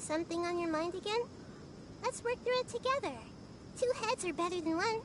Something on your mind again? Let's work through it together. Two heads are better than one.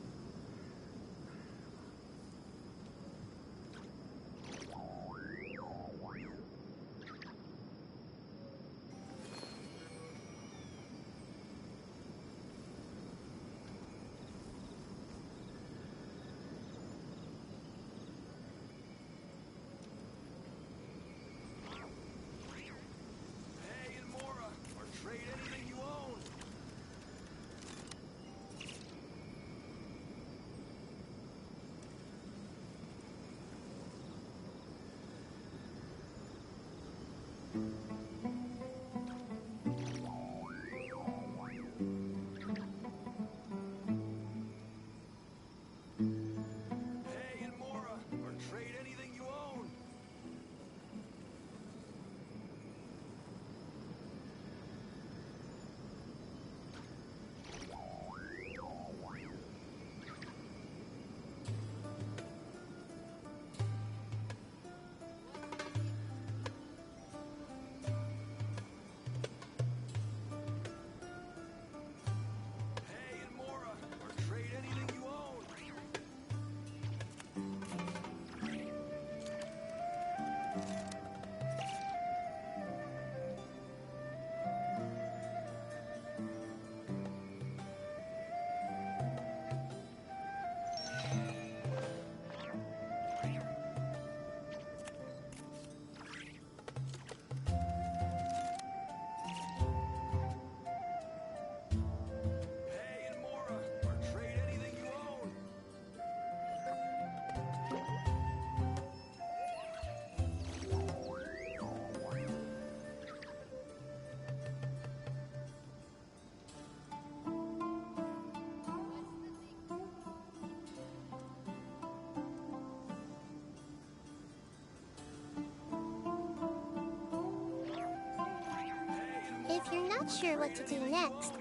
If you're not sure what to do next,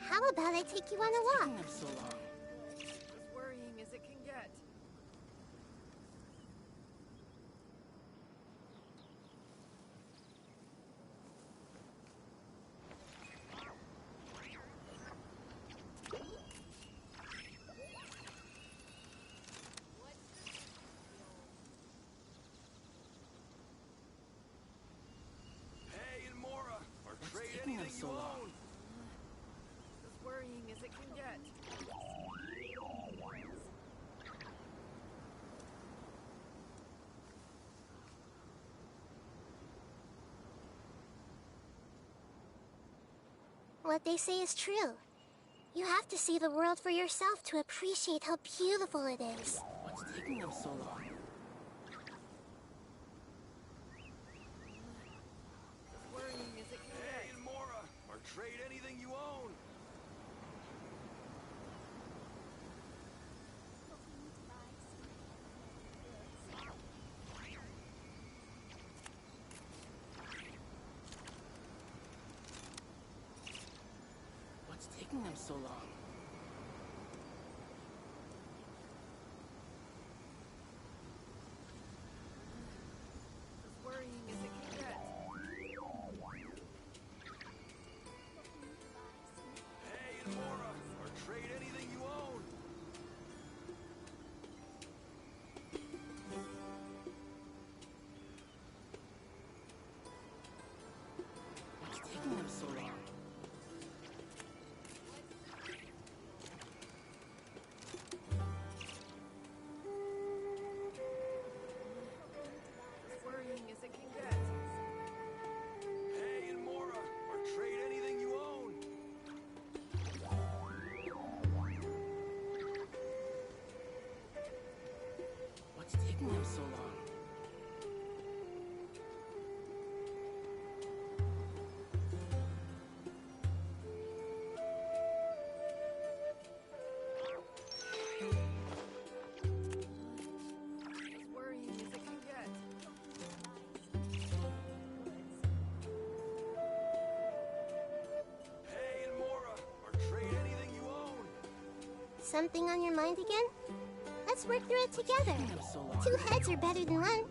how about I take you on a walk? So long. As worrying as it can get. So long. As worrying as it can get. What they say is true. You have to see the world for yourself to appreciate how beautiful it is. What's taking them so long? As worrying as it can get. Hey, Mora! Or trade anything you own! What's taking them so long? As worrying as it can get. Hey, Mora! Or trade anything you own! What's taking them so long? As worrying as it can get. Hey, Mora! Or trade anything you own! What's taking them so long? As worrying as it can get. Hey, Mora! Or trade anything you own! Something on your mind again? Let's work through it together. Taking them so long. Two heads are better than one.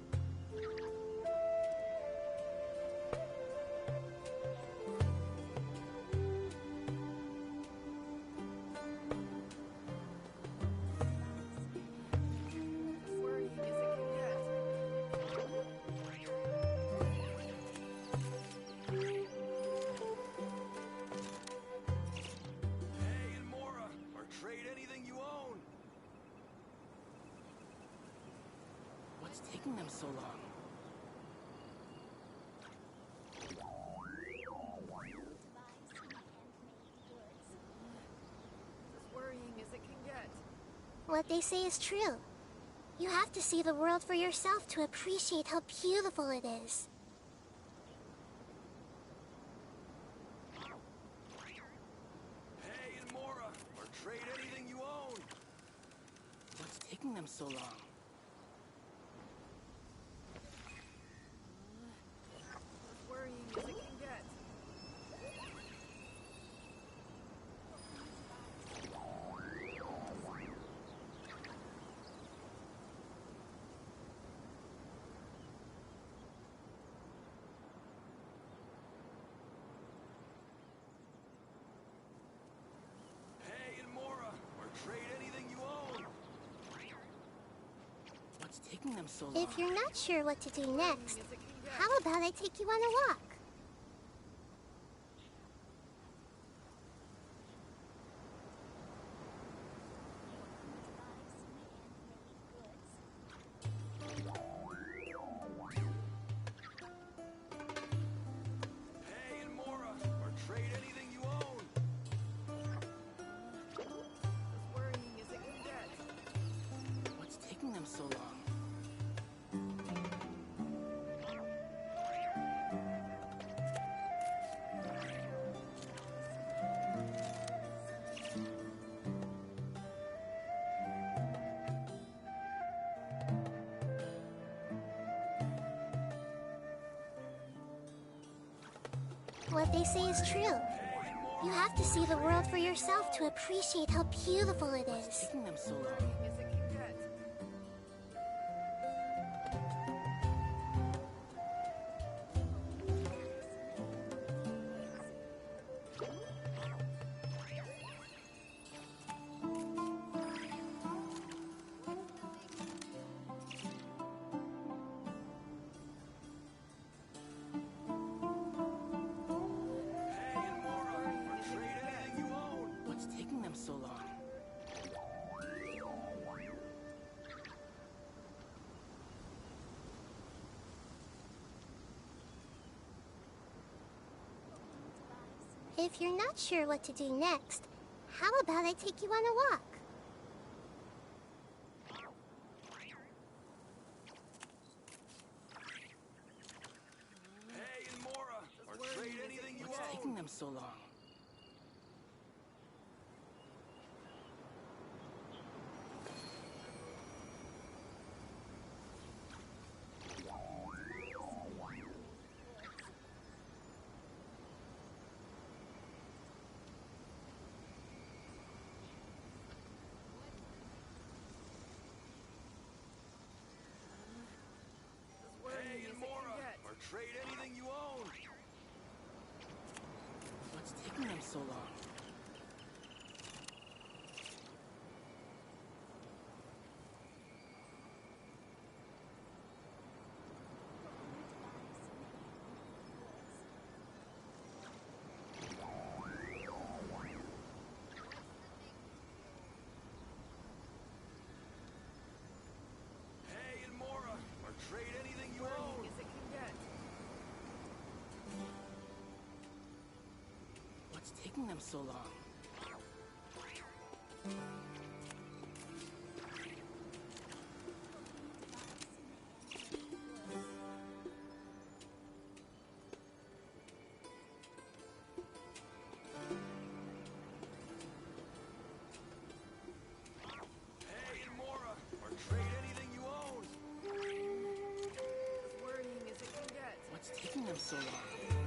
taking them so long? As worrying as it can get. What they say is true. You have to see the world for yourself to appreciate how beautiful it is. Hey, and Mora, or trade anything you own. What's taking them so long? As worrying as it can get. Hey, and Mora, or trade anything you own. What's taking them so long? If you're not sure what to do next, As it can get. how about I take you on a walk? Hey, and Mora, or trade anything you own. As worrying as it can get. What's taking them so long? What they say is true. You have to see the world for yourself to appreciate how beautiful it is. Taking them so long. As it can get. Hey, and Mora, or trade anything you own. What's taking them so long? If you're not sure what to do next, how about I take you on a walk? Hey, and Mora, or trade anything you What's own. taking them so long? As worrying Hey, as and it can Mora, get. or trade anything you own. What's taking them so long? Hey, and Mora, or trade anything you Worrying own. as it can get. What's taking them so long? Hey, and Mora, or trade anything you own. As worrying as it can get. What's taking them so long?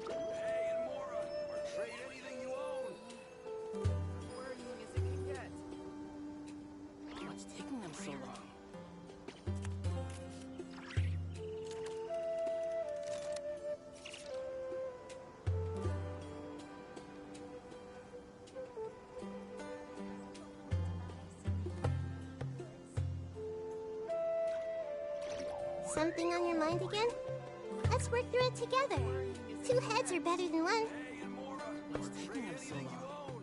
Hey, and Mora, or trade anything you own. As worrying as it can get. What's taking them so long? Something on your mind again? Let's work through it together. Two heads are better than one. Hey, Mora, What's taking them so anything you long? own.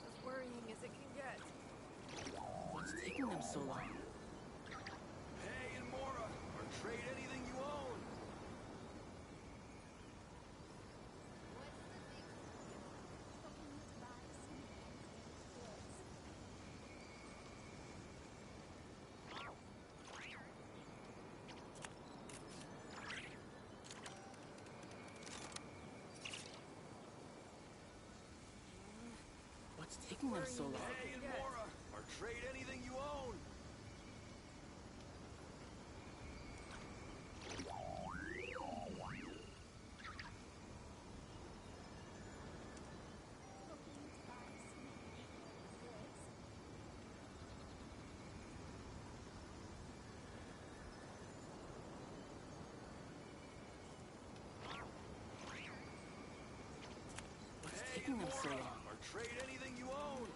As worrying as it can get. What's taking them so long? Hey, Mora, or trade anything you own. What's taking them so long? Hey, Mora, or trade anything you own. What's Hey, taking them so Mora, long? or trade anything you own.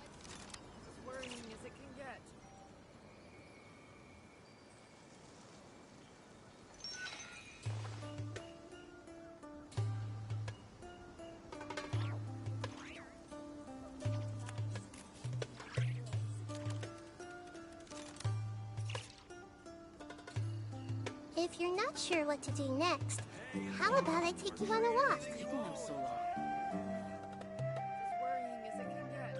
As worrying as it can get. If you're not sure what to do next, how about I take you on a walk? What's taking them so long? As worrying as it can get.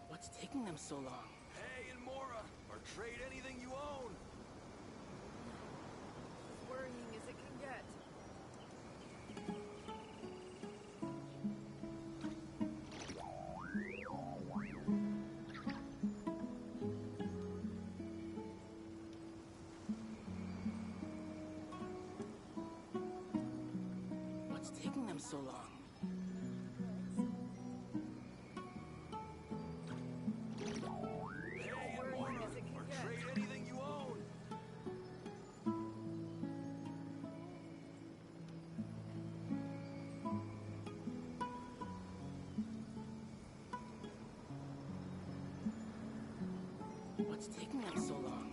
What's taking them so long? Hey, Mora, or trade anything you own. As worrying as it can get. What's taking them so long? Hey, Worrying Mora, as it can or get. trade anything you own. What's taking them so long?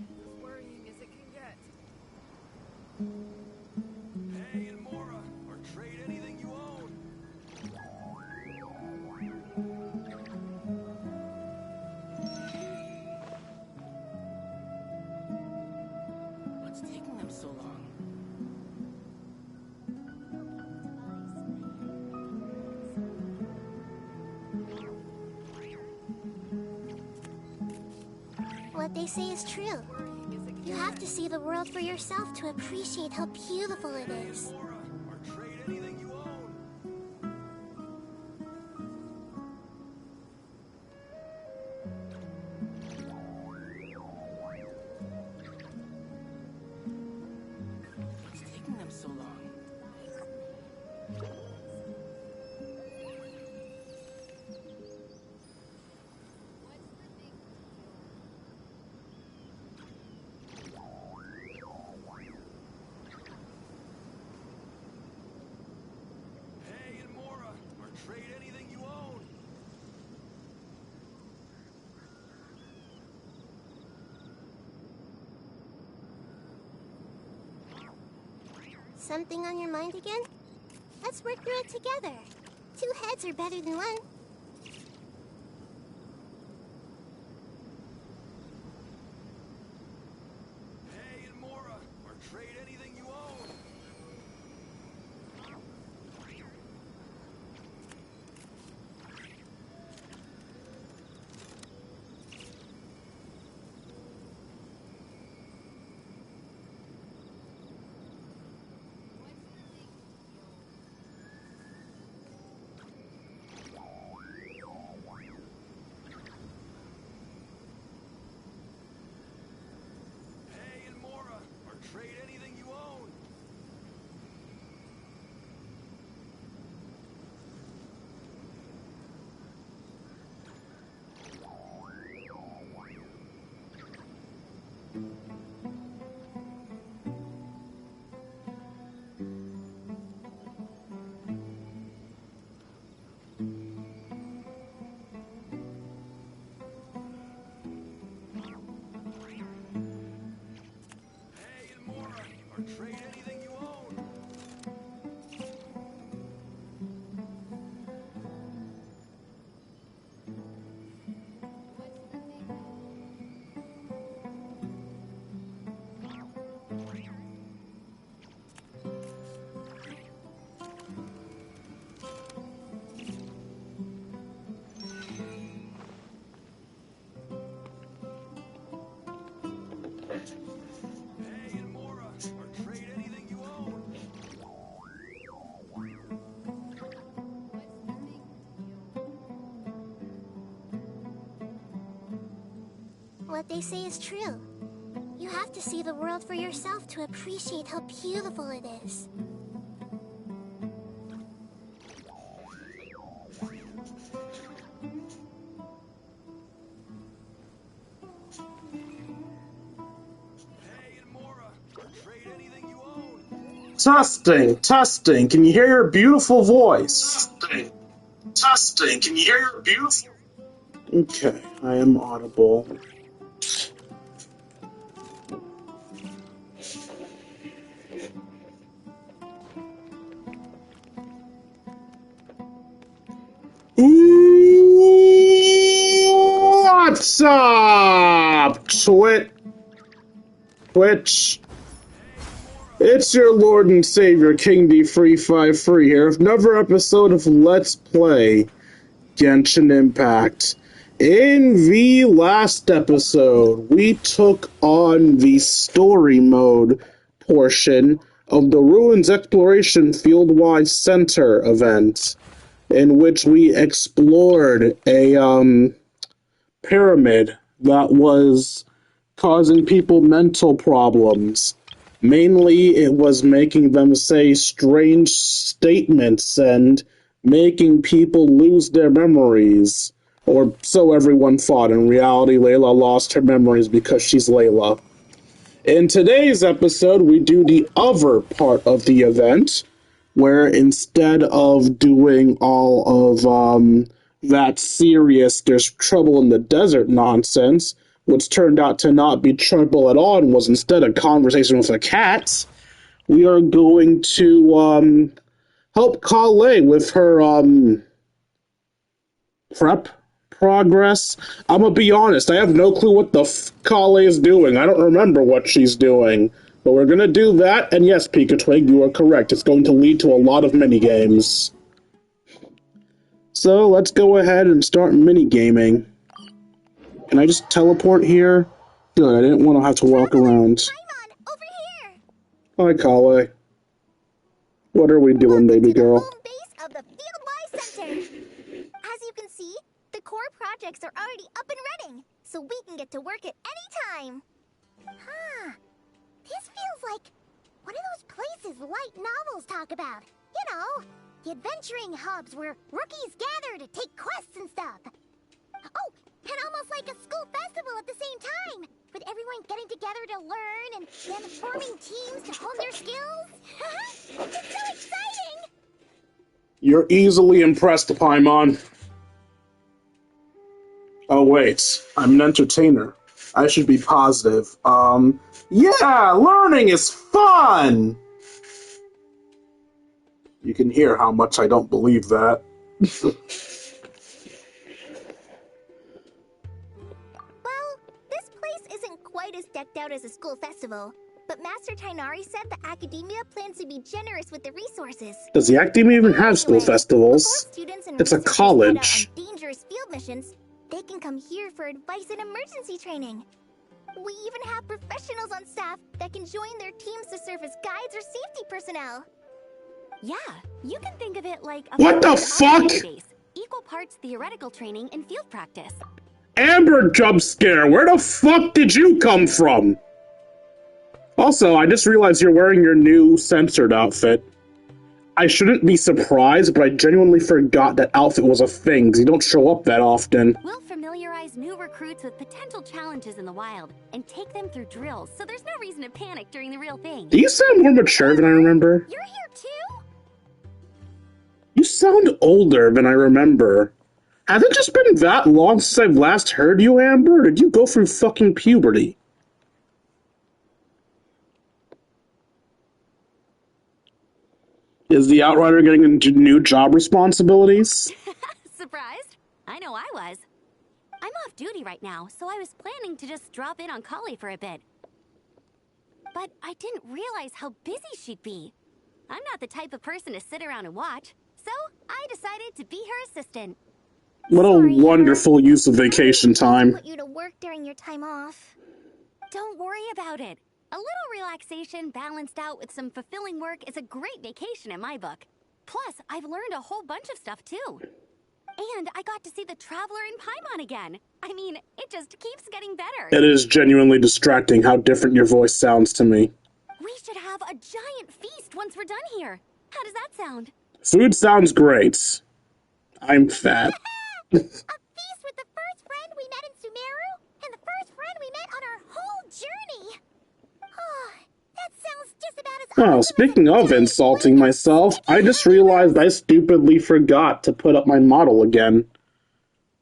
As worrying as it can get. Hey, Mora, or trade anything you own. What's taking them so long? What they say is true. Worrying as it can You get. have to see the world for yourself to appreciate how beautiful it is. Mora, or trade anything you own. What's taking them so long? Hey, Mora, or trade anything you own. Something on your mind again? Let's work through it together. Two heads are better than one. Hey, Mora, or trade anything you own. What they say is true. You have to see the world for yourself to appreciate how beautiful it is. Hey, Mora, trade anything you own. Testing. Can you hear your beautiful voice? Testing. Can you hear your beautiful? Okay, I am audible. What's up, Twitch? It's your Lord and Savior, King D353 here, with another episode of Let's Play Genshin Impact. In the last episode, we took on the story mode portion of the Ruins Exploration Fieldwide Center event, in which we explored a pyramid that was causing people mental problems. Mainly, it was making them say strange statements and making people lose their memories. Or so everyone thought. In reality, Layla lost her memories because she's Layla. In today's episode, we do the other part of the event, where instead of doing all of that serious "there's trouble in the desert" nonsense, which turned out to not be trouble at all and was instead a conversation with a cat, we are going to help Kale with her progress. I'm gonna be honest, I have no clue what the Kale is doing. I don't remember what she's doing. But we're gonna do that, and yes, Pika-Twig, you are correct. It's going to lead to a lot of minigames. So, let's go ahead and start minigaming. Can I just teleport here? Good, I didn't want to have to walk around. Paimon, over here! Hi, Kale. What are we doing, baby girl? Home base of the Fieldwide Center. As you can see, the core projects are already up and running, so we can get to work at any time. Huh. This feels like one of those places light novels talk about. You know, the adventuring hubs where rookies gather to take quests and stuff. Oh, and almost like a school festival at the same time, with everyone getting together to learn and then forming teams to hone their skills. It's so exciting! You're easily impressed, Paimon. Oh wait, I'm an entertainer. I should be positive. Yeah, learning is fun! You can hear how much I don't believe that. Well, this place isn't quite as decked out as a school festival, but Master Tainari said the academia plans to be generous with the resources. Does the Academia even have school Anyway, festivals? before students and It's a researchers college. head out on dangerous field missions, they can come here for advice and emergency training. We even have professionals on staff that can join their teams to serve as guides or safety personnel. Yeah, you can think of it like a What the fuck? base, equal parts theoretical training and field practice. Amber jump scare, where the fuck did you come from? Also, I just realized you're wearing your new censored outfit. I shouldn't be surprised, but I genuinely forgot that outfit was a thing, because you don't show up that often. We'll familiarize new recruits with potential challenges in the wild and take them through drills, so there's no reason to panic during the real thing. Do you sound more mature than I remember? You're here too? You sound older than I remember. Has it just been that long since I've last heard you, Amber? Or did you go through fucking puberty? Is the Outrider getting into new job responsibilities? Surprised? I know I was. I'm off duty right now, so I was planning to just drop in on Kali for a bit. But I didn't realize how busy she'd be. I'm not the type of person to sit around and watch, so I decided to be her assistant. What a Sorry, wonderful use of vacation time. Put you to work during your time off. Don't worry about it. A little relaxation balanced out with some fulfilling work is a great vacation in my book. Plus, I've learned a whole bunch of stuff too. And I got to see the Traveler in Paimon again. I mean, it just keeps getting better. It is genuinely distracting how different your voice sounds to me. We should have a giant feast once we're done here. How does that sound? Food sounds great. I'm fat. A feast with the first friend we met in Sumeru, and the first friend we met on our whole journey. Oh, that sounds just about as Oh, awesome speaking as a of giant insulting plate of myself, sticky I just honey realized I stupidly forgot to put up my model again.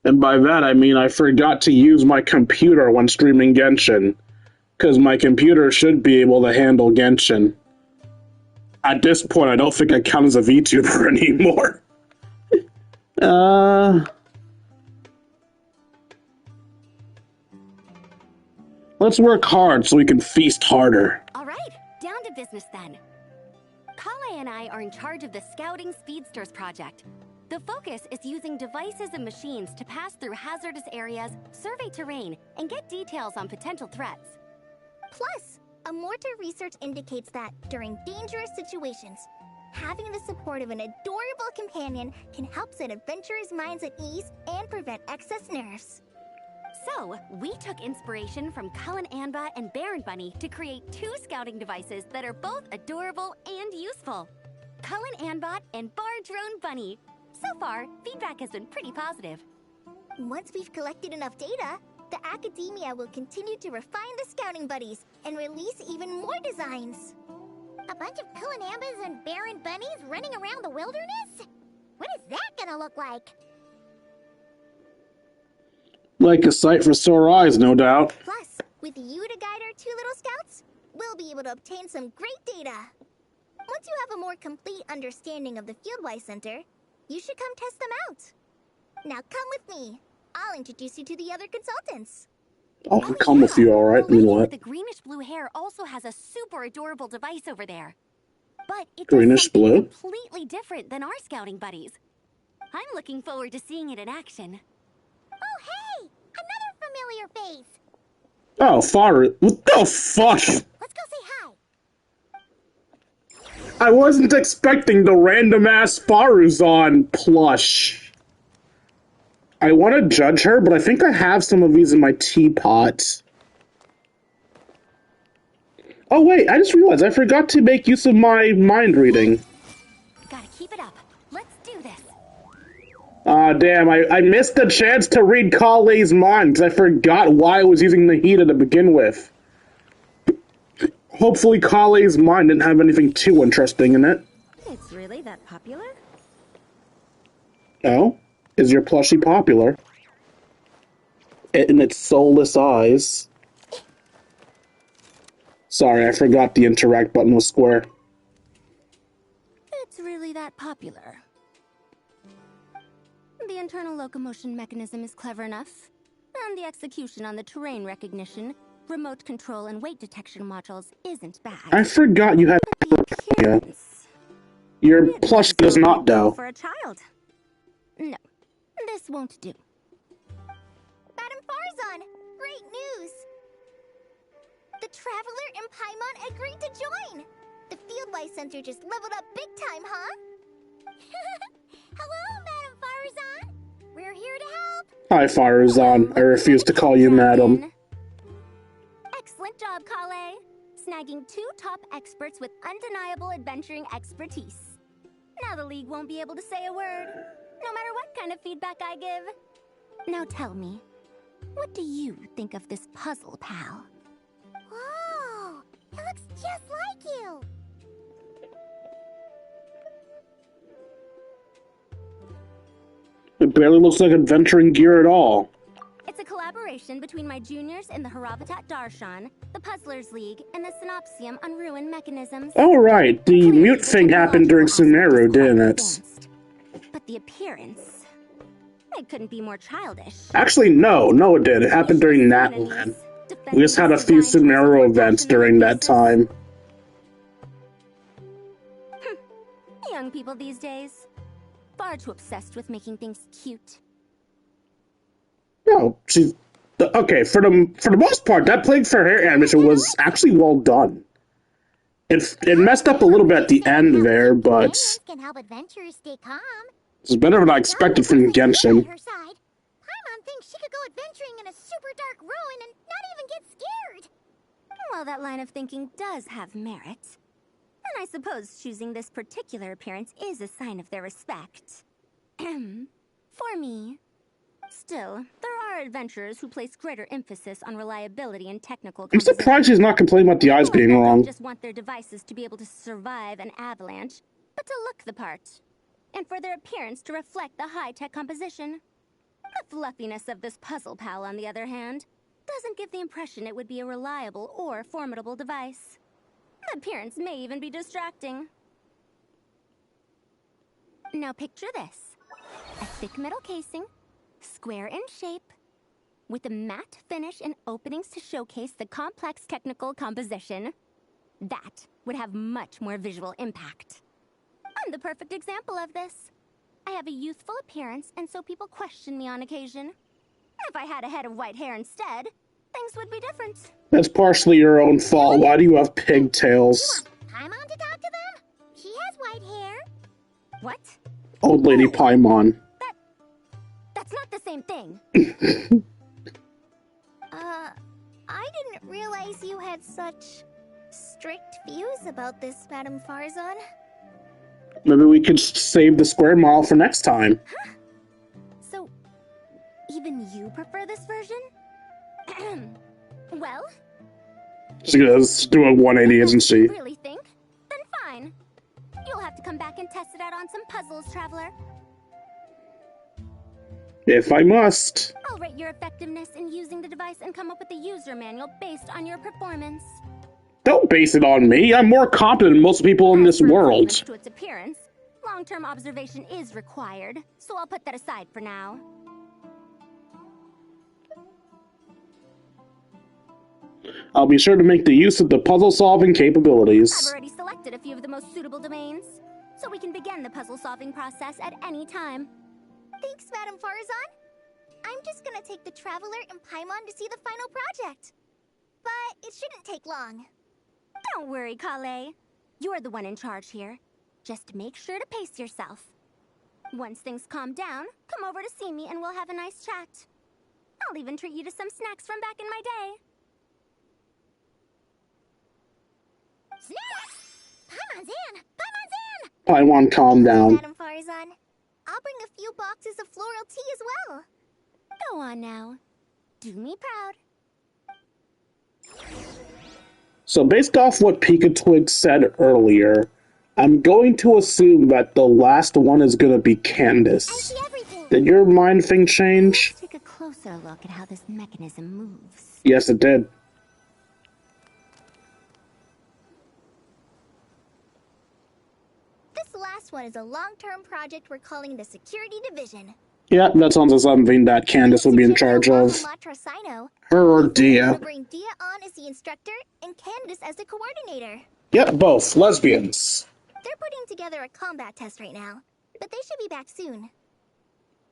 And by that I mean I forgot to use my computer when streaming Genshin. Because my computer should be able to handle Genshin. At this point, I don't think I count as a VTuber anymore. Let's work hard so we can feast harder. All right, down to business then. Kale and I are in charge of the Scouting Speedsters project. The focus is using devices and machines to pass through hazardous areas, survey terrain, and get details on potential threats. Plus, Amorta research indicates that during dangerous situations, having the support of an adorable companion can help set adventurers' minds at ease and prevent excess nerves. So, we took inspiration from Cullen Anba and Baron Bunny to create 2 scouting devices that are both adorable and useful. Cullen Anbot and Bar Drone Bunny. So far, feedback has been pretty positive. Once we've collected enough data, the Academia will continue to refine the scouting buddies and release even more designs. A bunch of Kulanambas and Baron Bunnies running around the wilderness? What is that gonna look like? Like a sight for sore eyes, no doubt. Plus, with you to guide our 2 little scouts, we'll be able to obtain some great data. Once you have a more complete understanding of the Fieldwise Center, you should come test them out. Now come with me. I'll introduce you to the other consultants. I'll come with you, alright? The You lady know with what? the greenish-blue hair also has a super adorable device over there. But it does Greenish something blue? completely different than our scouting buddies. I'm looking forward to seeing it in action. Oh, hey! Another familiar face! Oh, Faru. What the fuck? Let's go say hi. I wasn't expecting the random-ass Faruzan plush. I want to judge her, but I think I have some of these in my teapot. Oh wait, I just realized I forgot to make use of my mind reading. Gotta keep it up. Let's do this. Ah, damn, I missed the chance to read Kale's mind because I forgot why I was using the Hida to begin with. Hopefully Kale's mind didn't have anything too interesting in it. It's really that popular? Oh? Is your plushie popular? In its soulless eyes. Sorry, I forgot the interact button was square. It's really that popular. The internal locomotion mechanism is clever enough, and the execution on the terrain recognition, remote control, and weight detection modules isn't bad. I forgot you had The appearance. Your It plush does does not, look good though. for a child. No, this won't do. Madam Farzan, great news! The Traveler and Paimon agreed to join! The Fieldwise Center just leveled up big time, huh? Hello, Madam Farzan! We're here to help! Hi, Faruzan. I refuse to call you madam. Excellent job, Kale. Snagging 2 top experts with undeniable adventuring expertise. Now the League won't be able to say a word, no matter what kind of feedback I give. Now tell me, what do you think of this puzzle, pal? Whoa! It looks just like you! It barely looks like adventuring gear at all. It's a collaboration between my juniors in the Haravatat Darshan, the Puzzlers League, and the Synopsium on Ruin Mechanisms. Oh, right. The Clearly, mute thing happened during technological Sumeru, aspect is quite didn't it? advanced. But the appearance... it couldn't be more childish. Actually, no. No, it did. It happened during Natlan. We just had a few Sumeru events during that time. Young people these days, far too obsessed with making things cute. No, she's... Okay, for the most part, that Plague for Hair animation was actually well done. It messed up a little bit at the end there, but... Can help adventurers stay calm. It's better than I expected from Genshin. Her side. Paimon thinks she could go adventuring in a super dark ruin and not even get scared. Well, that line of thinking does have merit. And I suppose choosing this particular appearance is a sign of their respect. For me. Still, there are adventurers who place greater emphasis on reliability and technical I'm composition. surprised she's not complaining about the eyes being They wrong. just want their devices to be able to survive an avalanche, but to look the part. And for their appearance to reflect the high-tech composition. The fluffiness of this puzzle pal, on the other hand, doesn't give the impression it would be a reliable or formidable device. The appearance may even be distracting. Now picture this. A thick metal casing, square in shape, with a matte finish and openings to showcase the complex technical composition. That would have much more visual impact. I'm the perfect example of this. I have a youthful appearance, and so people question me on occasion. If I had a head of white hair instead, things would be different. That's partially your own fault. Why do you have pigtails? Paimon to talk to them? She has white hair. What? Old Lady Paimon. That's not the same thing. I didn't realize you had such strict views about this, Madame Farzan. Maybe we could save the square model for next time. Huh? So, even you prefer this version? Well? She's doing 180, isn't she? You really think? Then fine. You'll have to come back and test it out on some puzzles, Traveler. If I must. I'll rate your effectiveness in using the device and come up with a user manual based on your performance. Don't base it on me. I'm more competent than most people in this world. To its appearance, long-term observation is required, so I'll put that aside for now. I'll be sure to make the use of the puzzle-solving I've capabilities. already selected a few of the most suitable domains, so we can begin the puzzle-solving process at any time. Thanks, Madame Farzan. I'm just gonna take the Traveler and Paimon to see the final project. But it shouldn't take long. Don't worry, Kale. You're the one in charge here. Just make sure to pace yourself. Once things calm down, come over to see me and we'll have a nice chat. I'll even treat you to some snacks from back in my day. Snacks! Paimon's in! Paimon's in! Paimon, calm down. Madame Farzan. I'll bring a few boxes of floral tea as well. Go on now. Do me proud. So based off what Pika Twig said earlier, I'm going to assume that the last one is going to be Candace. I see everything. Did your mind thing change? Let's take a closer look at how this mechanism moves. Yes, it did. This last one is a long-term project we're calling the Security Division. Yeah, that sounds like something that Candace would be in charge of. Matrosino. Her or We'll Dia. bring Dia on as the instructor and Candace as the coordinator. Yep, both. Lesbians. They're putting together a combat test right now, but they should be back soon.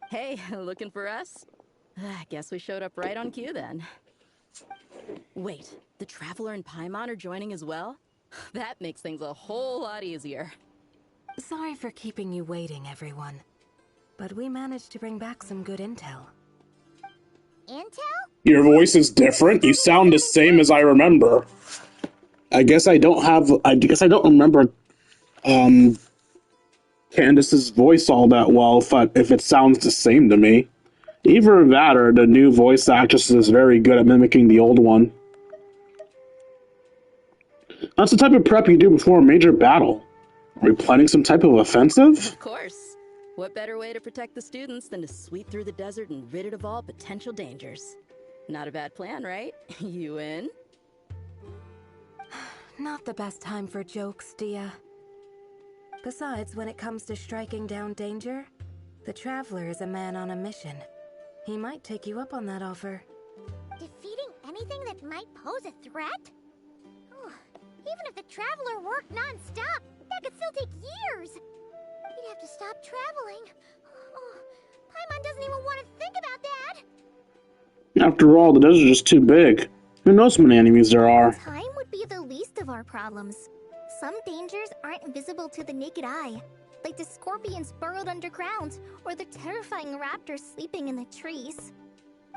Hey, looking for us? Guess we showed up right on cue then. Wait, the Traveler and Paimon are joining as well? That makes things a whole lot easier. Sorry for keeping you waiting, everyone. But we managed to bring back some good intel. Intel? Your voice is different. You sound the same as I remember. I guess I don't remember Candace's voice all that well if it sounds the same to me. Either that or the new voice actress is very good at mimicking the old one. That's the type of prep you do before a major battle. Are we planning some type of offensive? Of course. What better way to protect the students than to sweep through the desert and rid it of all potential dangers? Not a bad plan, right? You in? Not the best time for jokes, Dia. Besides, when it comes to striking down danger, the Traveler is a man on a mission. He might take you up on that offer. Defeating anything that might pose a threat? Oh, even if the Traveler worked non-stop, that could still take years. He'd have to stop traveling. Oh, Paimon doesn't even want to think about that. After all, the desert is just too big. Who knows how many enemies there are? Time would be the least of our problems. Some dangers aren't visible to the naked eye. like the scorpions burrowed underground, or the terrifying raptors sleeping in the trees.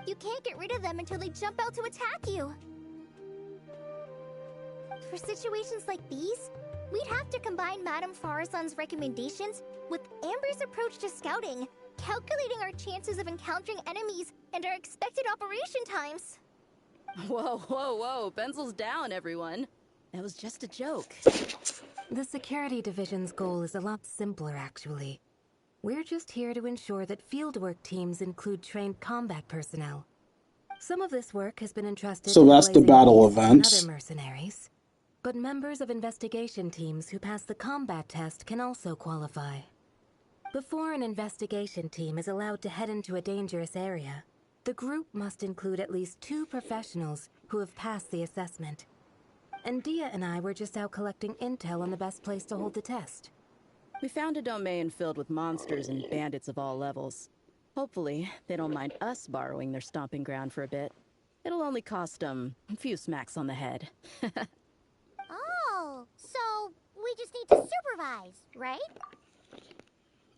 You can't get rid of them until they jump out to attack you. For situations like these, we'd have to combine Madame Farazan's recommendations with Amber's approach to scouting, calculating our chances of encountering enemies and our expected operation times. Whoa, whoa, whoa. Pencils down, everyone. That was just a joke. The security division's goal is a lot simpler, actually. We're just here to ensure that fieldwork teams include trained combat personnel. Some of this work has been entrusted So to that's the Blazing battle Beasts and event. other mercenaries. But members of investigation teams who pass the combat test can also qualify. Before an investigation team is allowed to head into a dangerous area, the group must include at least 2 professionals who have passed the assessment. And Dia and I were just out collecting intel on the best place to hold the test. We found a domain filled with monsters and bandits of all levels. Hopefully, they don't mind us borrowing their stomping ground for a bit. It'll only cost them a few smacks on the head. Oh, so we just need to supervise, right?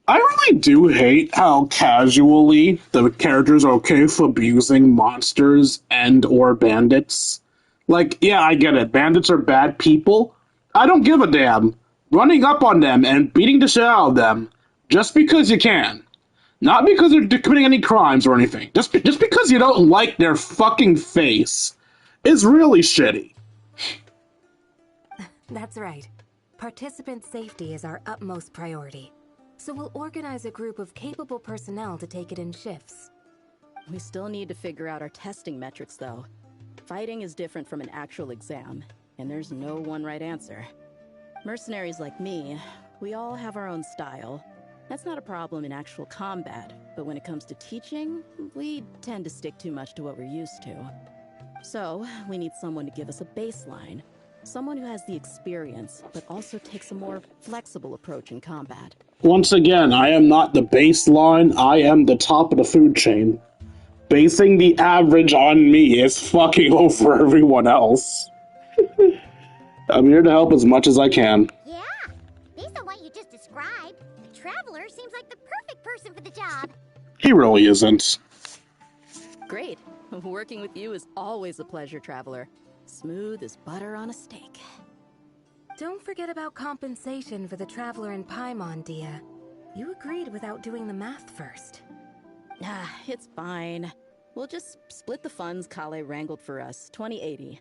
I really do hate how casually the characters are okay for abusing monsters and or bandits. Like, yeah, I get it. Bandits are bad people. I don't give a damn. Running up on them and beating the shit out of them just because you can. Not because they're committing any crimes or anything. Just because you don't like their fucking face is really shitty. That's right. Participant safety is our utmost priority. So we'll organize a group of capable personnel to take it in shifts. We still need to figure out our testing metrics, though. Fighting is different from an actual exam, and there's no one right answer. Mercenaries like me, we all have our own style. That's not a problem in actual combat, but when it comes to teaching, we tend to stick too much to what we're used to. So, we need someone to give us a baseline. Someone who has the experience, but also takes a more flexible approach in combat. Once again, I am not the baseline, I am the top of the food chain. Basing the average on me is fucking over everyone else. I'm here to help as much as I can. Yeah, based on what you just described, the Traveler seems like the perfect person for the job. He really isn't. Great. Working with you is always a pleasure, Traveler. Smooth as butter on a steak. Don't forget about compensation for the Traveler in Paimon, Dia. You agreed without doing the math first. Ah, it's fine. We'll just split the funds Kale wrangled for us, 20-80.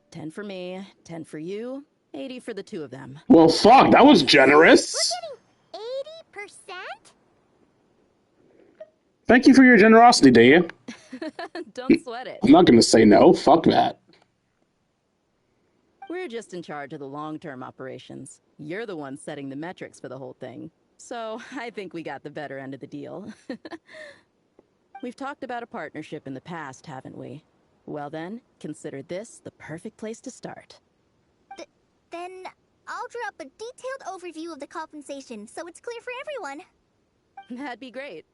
10 for me, 10 for you, 80 for the 2 of them. Well, fuck, that was generous. We're getting 80%? Thank you for your generosity, Dia. Don't sweat it. I'm not gonna say no, fuck that. We're just in charge of the long-term operations. You're the one setting the metrics for the whole thing. So, I think we got the better end of the deal. We've talked about a partnership in the past, haven't we? Well then, consider this the perfect place to start. Then I'll drop a detailed overview of the compensation so it's clear for everyone. That'd be great.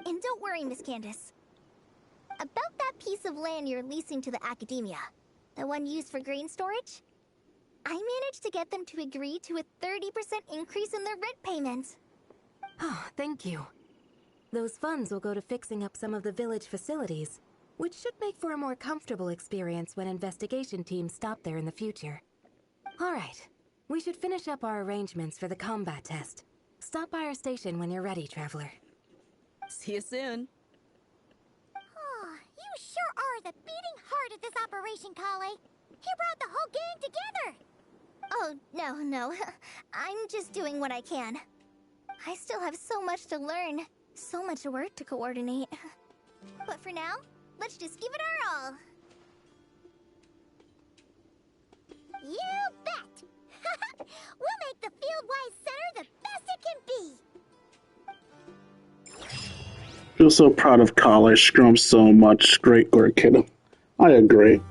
And don't worry, Miss Candace. About that piece of land you're leasing to the academia, the one used for grain storage, I managed to get them to agree to a 30% increase in their rent payments. Oh, thank you. Those funds will go to fixing up some of the village facilities, which should make for a more comfortable experience when investigation teams stop there in the future. Alright, we should finish up our arrangements for the combat test. Stop by our station when you're ready, Traveler. See you soon. Oh, you sure are the beating heart of this operation, Kale. He brought the whole gang together. Oh, no. I'm just doing what I can. I still have so much to learn, so much work to coordinate. But for now, let's just give it our all. You bet! We'll make the Fieldwise Center the best it can be! Feel so proud of Kale. Screw him so much. Great work, kiddo. I agree.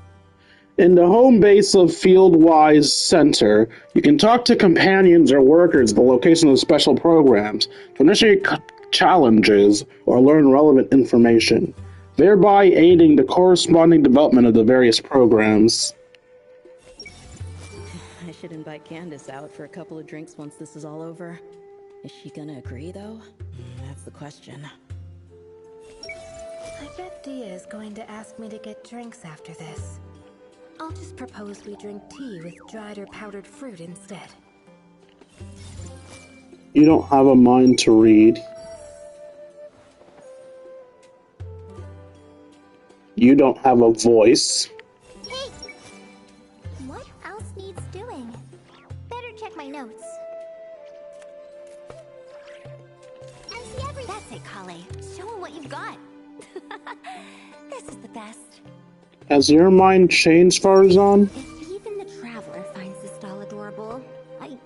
In the home base of Fieldwise Center, you can talk to companions or workers at the location of special programs to initiate challenges or learn relevant information, thereby aiding the corresponding development of the various programs. I should invite Candace out for a couple of drinks once this is all over. Is she gonna agree, though? That's the question. I bet Dia is going to ask me to get drinks after this. I'll just propose we drink tea with dried or powdered fruit instead. You don't have a mind to read. You don't have a voice. Hey! What else needs doing? Better check my notes. I see everything. That's it, Kale. Show him what you've got. This is the best. Has your mind changed, Farzan? If even the Traveler finds this doll adorable, I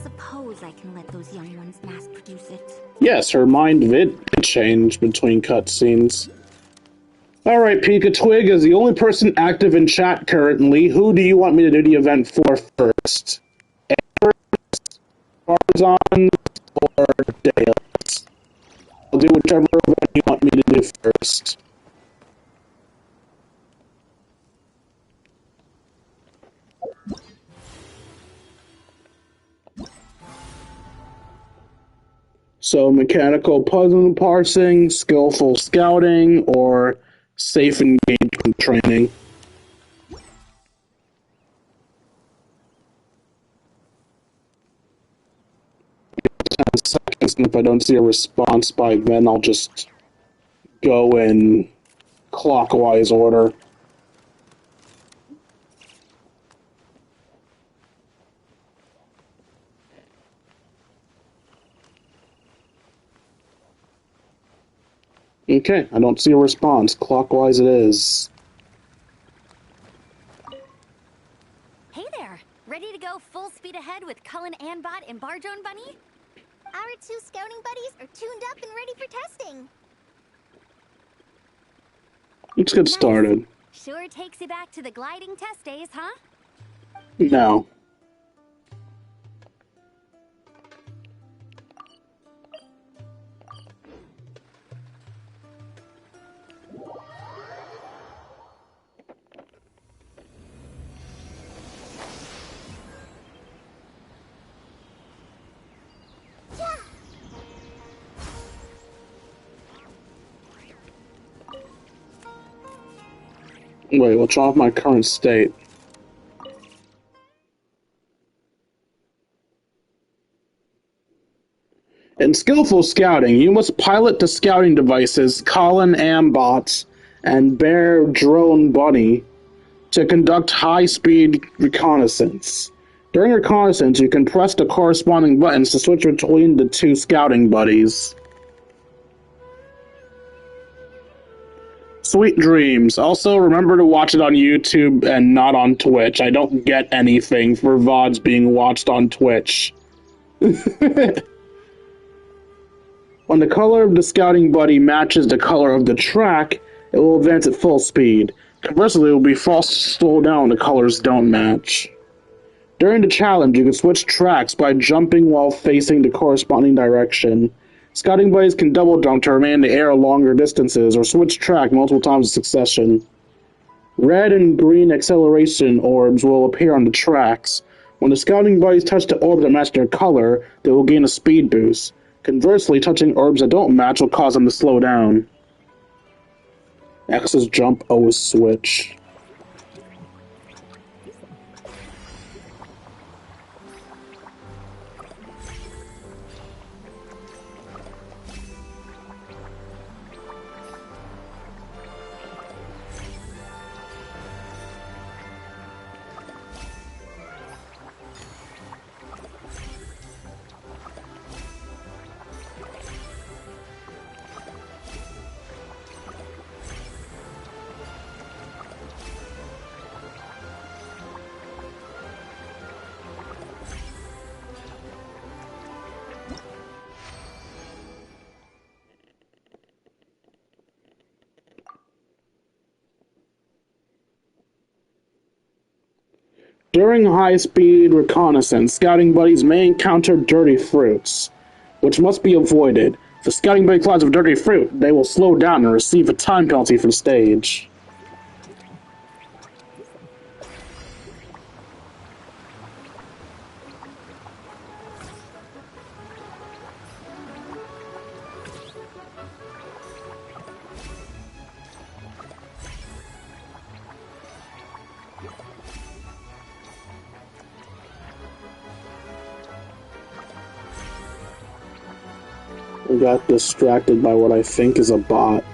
suppose I can let those young ones mass produce it. Yes, her mind did change between cutscenes. Alright, Pika Twig, as the only person active in chat currently, who do you want me to do the event for first? Farzan or Deus? I'll do whichever event you want me to do first. So, mechanical puzzle parsing, skillful scouting, or safe engagement training. 10 seconds, and if I don't see a response by then, I'll just go in clockwise order. Okay, I don't see a response. Clockwise it is. Hey there! Ready to go full speed ahead with Cullen Anbot and Bardrone Bunny? Our 2 scouting buddies are tuned up and ready for testing. Let's get started. Sure takes you back to the gliding test days, huh? No. Wait, what's wrong with my current state? In skillful scouting, you must pilot the scouting devices Colin Ambots and Bear Drone Bunny to conduct high-speed reconnaissance. During reconnaissance, you can press the corresponding buttons to switch between the 2 scouting buddies. Sweet dreams. Also, remember to watch it on YouTube and not on Twitch. I don't get anything for VODs being watched on Twitch. When the color of the scouting buddy matches the color of the track, it will advance at full speed. Conversely, it will be forced to slow down when the colors don't match. During the challenge, you can switch tracks by jumping while facing the corresponding direction. Scouting buddies can double jump to remain in the air longer distances, or switch track multiple times in succession. Red and green acceleration orbs will appear on the tracks. When the scouting buddies touch the orbs that match their color, they will gain a speed boost. Conversely, touching orbs that don't match will cause them to slow down. X is jump, O is switch. During high-speed reconnaissance, scouting buddies may encounter dirty fruits, which must be avoided. If a scouting buddy collides with dirty fruit, they will slow down and receive a time penalty for the stage. I got distracted by what I think is a bot.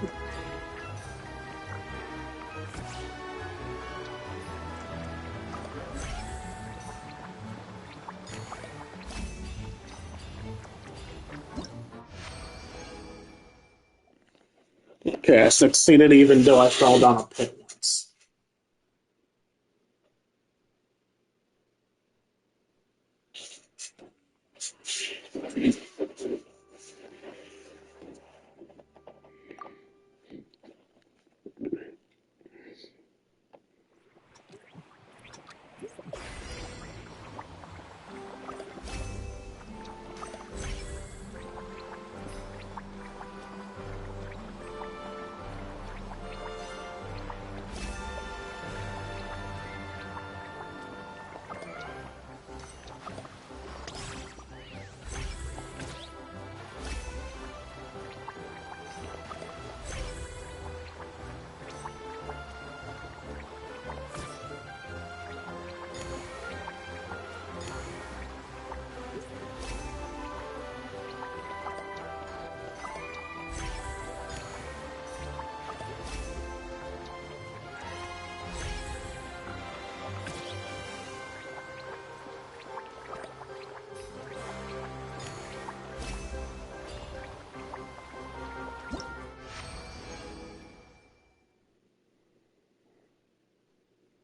Okay, I succeeded even though I fell down a pit once.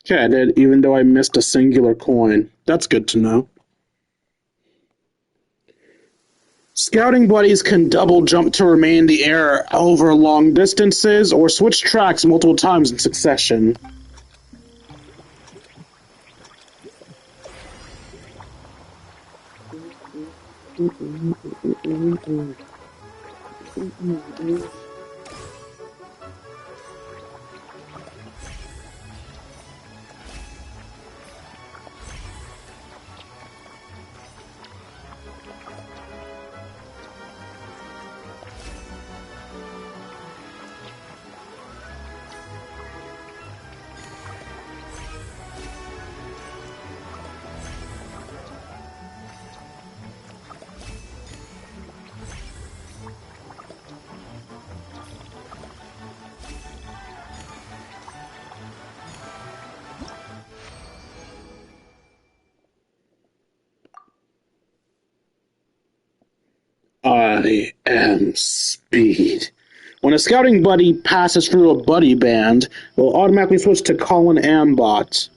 Okay, I did, even though I missed a singular coin. That's good to know. Scouting buddies can double jump to remain in the air over long distances or switch tracks multiple times in succession. I am speed. When a scouting buddy passes through a buddy band, it will automatically switch to Colin Ambot.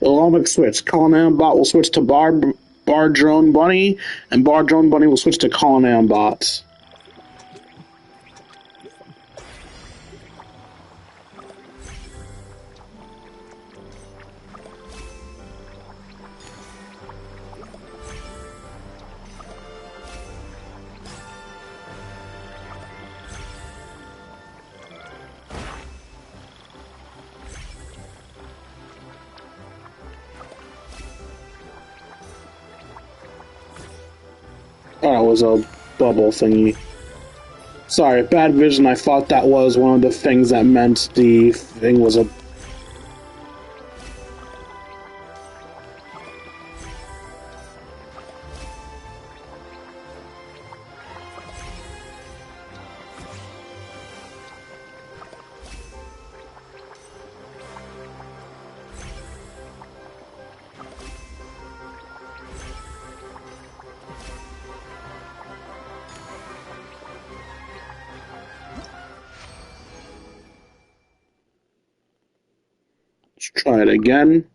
It will automatically switch. Colin Ambot will switch to Bar Drone Bunny, and Bar Drone Bunny will switch to Colin Ambot. Oh, it was a bubble thingy. Sorry, bad vision. I thought that was one of the things that meant the thing was a... Let's try it again.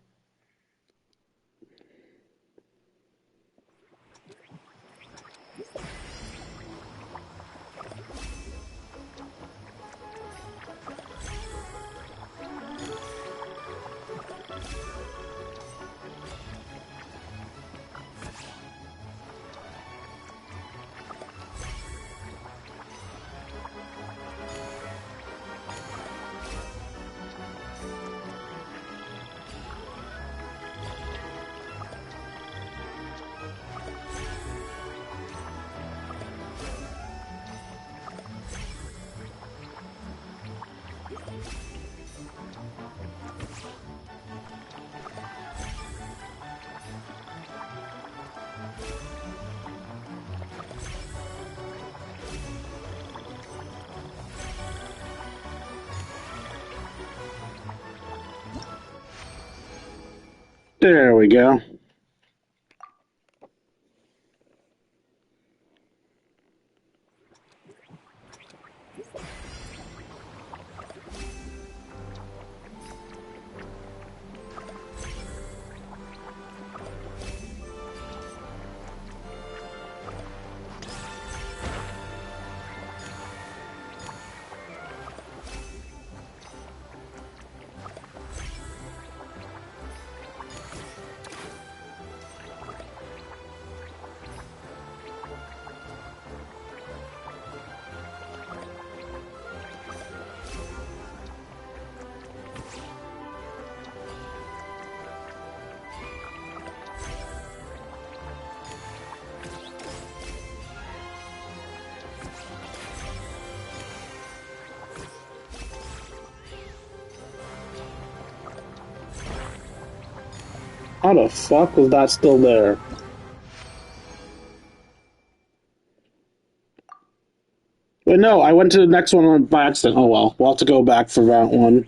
There we go. How the fuck was that still there? Wait, no, I went to the next one by accident. Oh well, we'll have to go back for that one.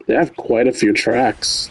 They have quite a few tracks.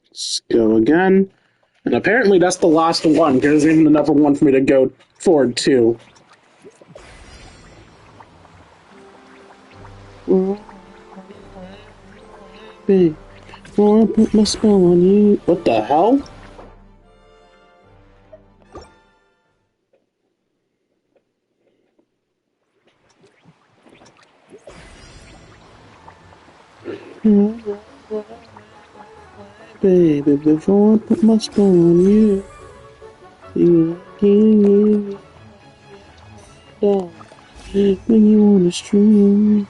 Let's go again. And apparently that's the last one, because there's even another one for me to go forward to. Big, I put my spell on you. What the hell? Baby, before I put my spell on you, you can't down when you wanna stream.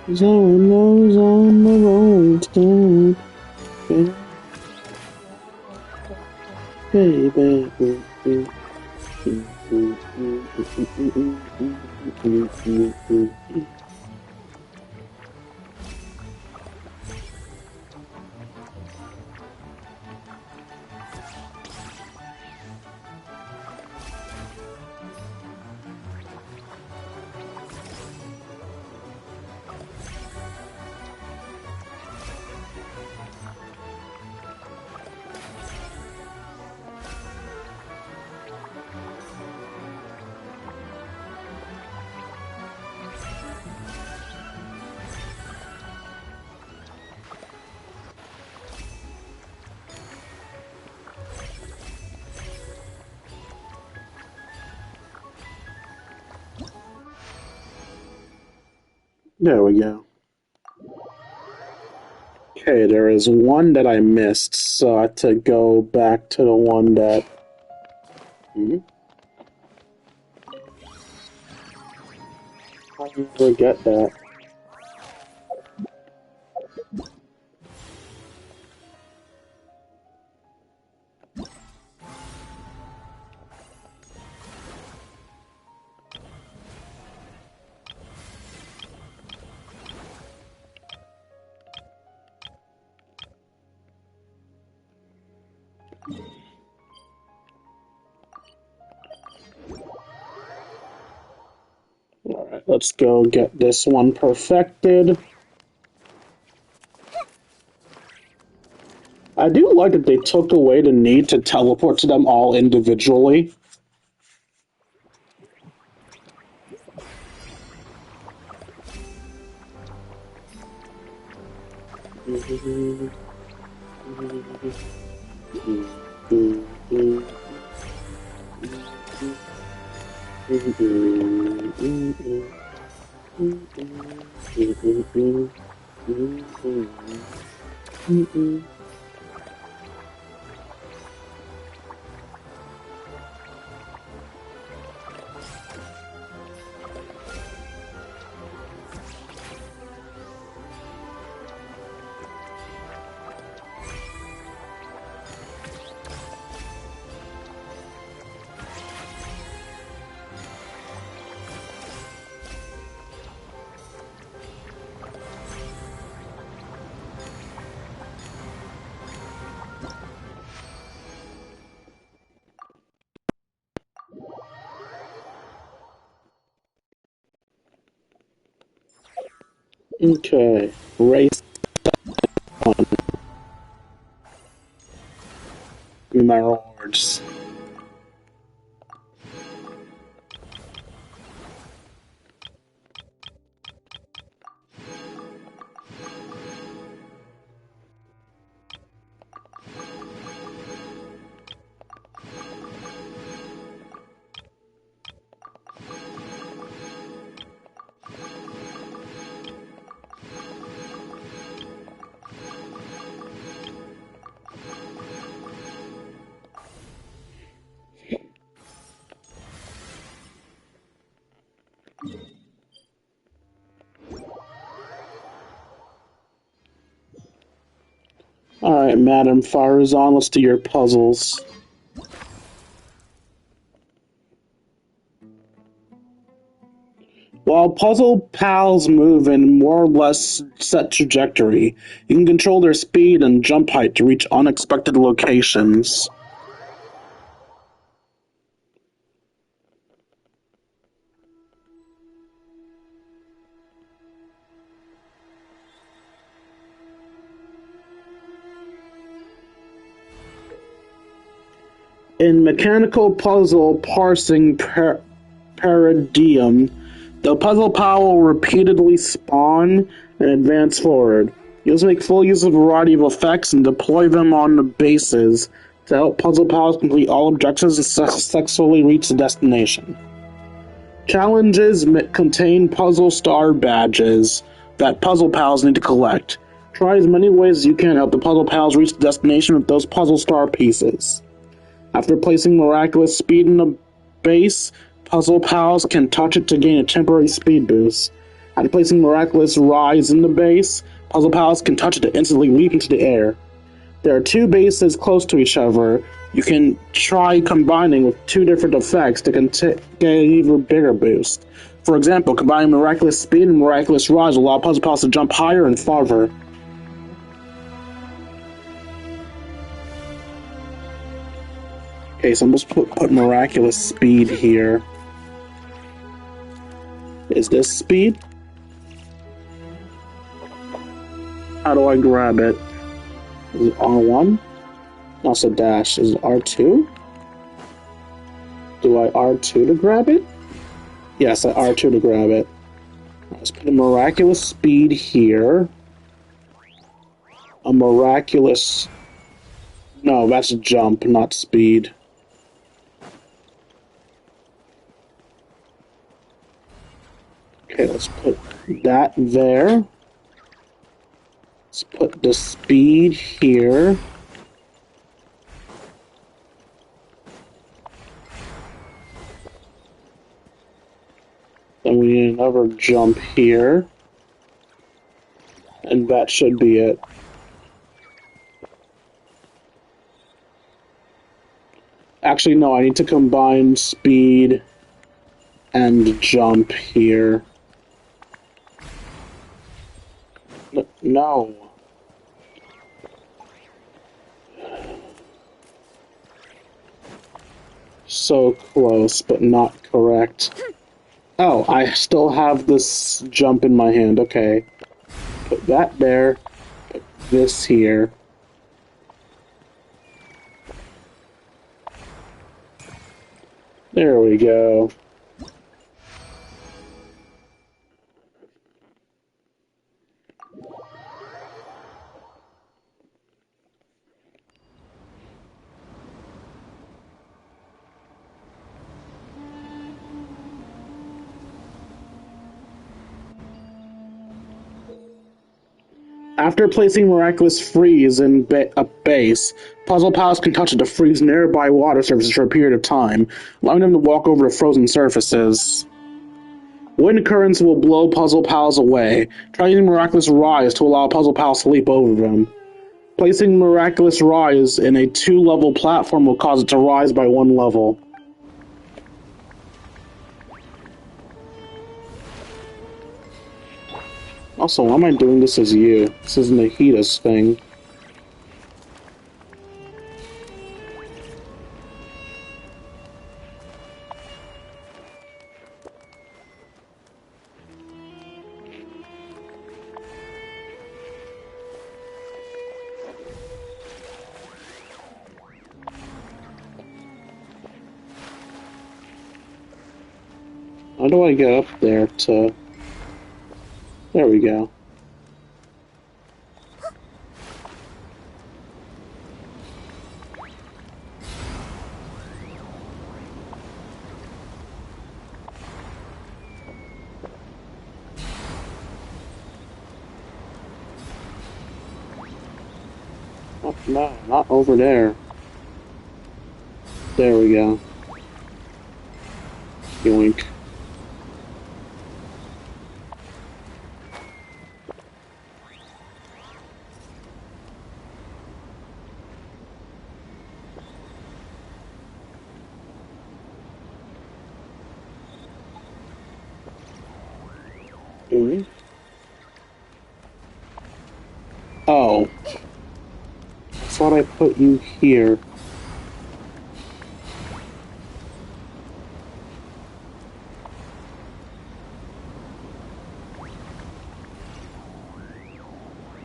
Zone knows on the road stand. Baby. There we go. Okay, there is one that I missed, so I have to go back to the one that... How do you forget that? Alright, let's go get this one perfected. I do like that they took away the need to teleport to them all individually. Okay, race on. My rewards. Alright, Madam Farazan, let's do your puzzles. While puzzle pals move in more or less set trajectory, you can control their speed and jump height to reach unexpected locations. In mechanical puzzle parsing paradigm, the puzzle pal will repeatedly spawn and advance forward. You also make full use of a variety of effects and deploy them on the bases to help puzzle pals complete all objectives and successfully reach the destination. Challenges contain puzzle star badges that puzzle pals need to collect. Try as many ways as you can to help the puzzle pals reach the destination with those puzzle star pieces. After placing miraculous speed in the base, puzzle pals can touch it to gain a temporary speed boost. After placing Miraculous Rise in the base, Puzzle Palace can touch it to instantly leap into the air. There are two bases close to each other. You can try combining with two different effects to get an even bigger boost. For example, combining Miraculous Speed and Miraculous Rise will allow Puzzle Palace to jump higher and farther. Okay, so I'm just put Miraculous Speed here. Is this speed? How do I grab it? Is it R1? Also dash. Is it R2? Do I R2 to grab it? Yes, I R2 to grab it. Let's put a Miraculous Speed here. A Miraculous... No, that's jump, not speed. Okay, let's put that there. Let's put the speed here. Then we need another jump here. And that should be it. Actually, no, I need to combine speed and jump here. No. So close, but not correct. Oh, I still have this jump in my hand. Okay. Put that there. Put this here. There we go. After placing Miraculous Freeze in a base, Puzzle Palace can touch it to freeze nearby water surfaces for a period of time, allowing them to walk over the frozen surfaces. Wind currents will blow Puzzle Palace away. Try using Miraculous Rise to allow Puzzle Palace to leap over them. Placing Miraculous Rise in a 2-level platform will cause it to rise by 1 level. Also, why am I doing this as you? This isn't a Hita's thing. How do I get up there to... There we go. Oh, no, not over there. There we go. Yoink. Oh. I thought I put you here.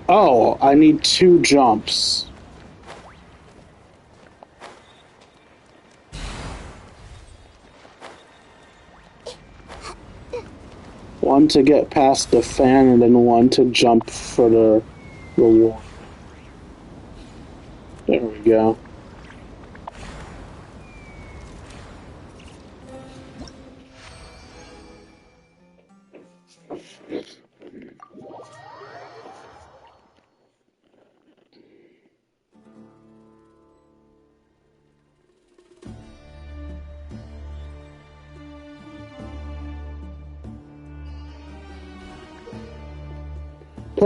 Oh, I need 2 jumps. One to get past the fan, and then one to jump for the reward. There we go.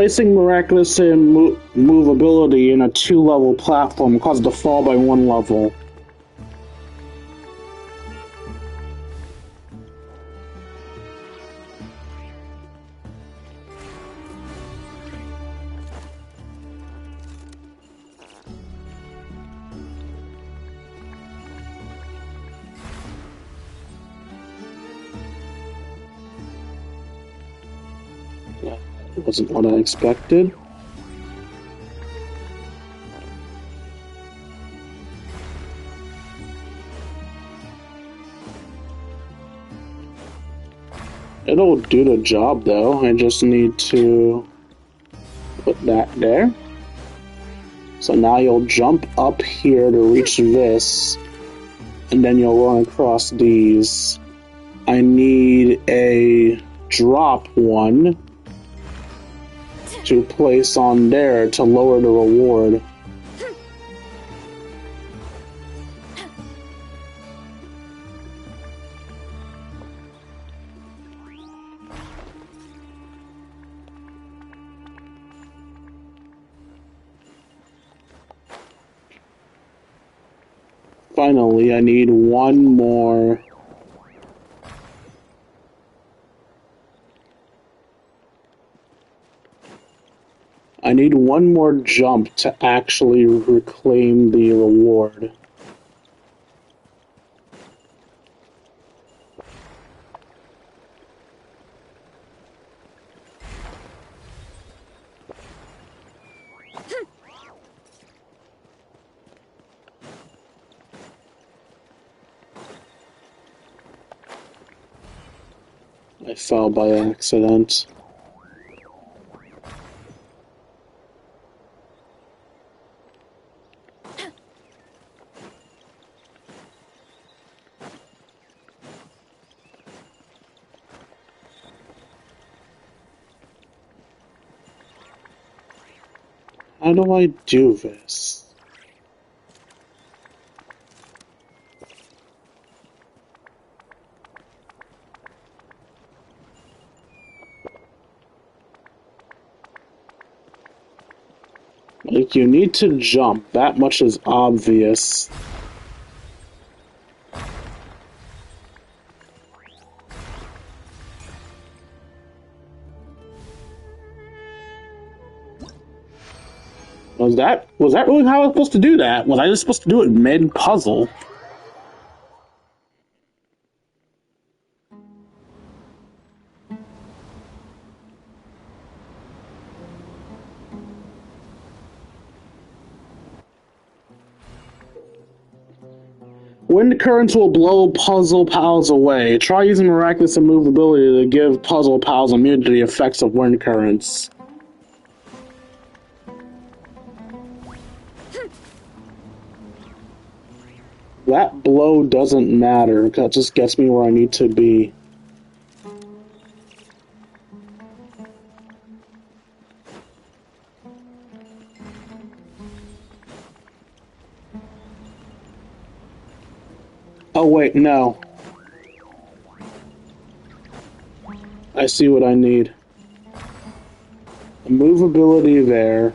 Placing miraculous movability in a 2-level platform causes it to fall by 1 level. That wasn't what I expected. It'll do the job though. I just need to put that there. So now you'll jump up here to reach this, and then you'll run across these. I need a drop one to place on there to lower the reward. Finally, I need one more. I need one more jump to actually reclaim the reward. I fell by accident. How do I do this? Like, you need to jump. That much is obvious. Was that really how I was supposed to do that? Was I just supposed to do it mid-puzzle? Wind currents will blow puzzle pals away. Try using miraculous immovability to give puzzle pals immunity to the effects of wind currents. That blow doesn't matter, because it just gets me where I need to be. Oh wait, no. I see what I need. Movability there.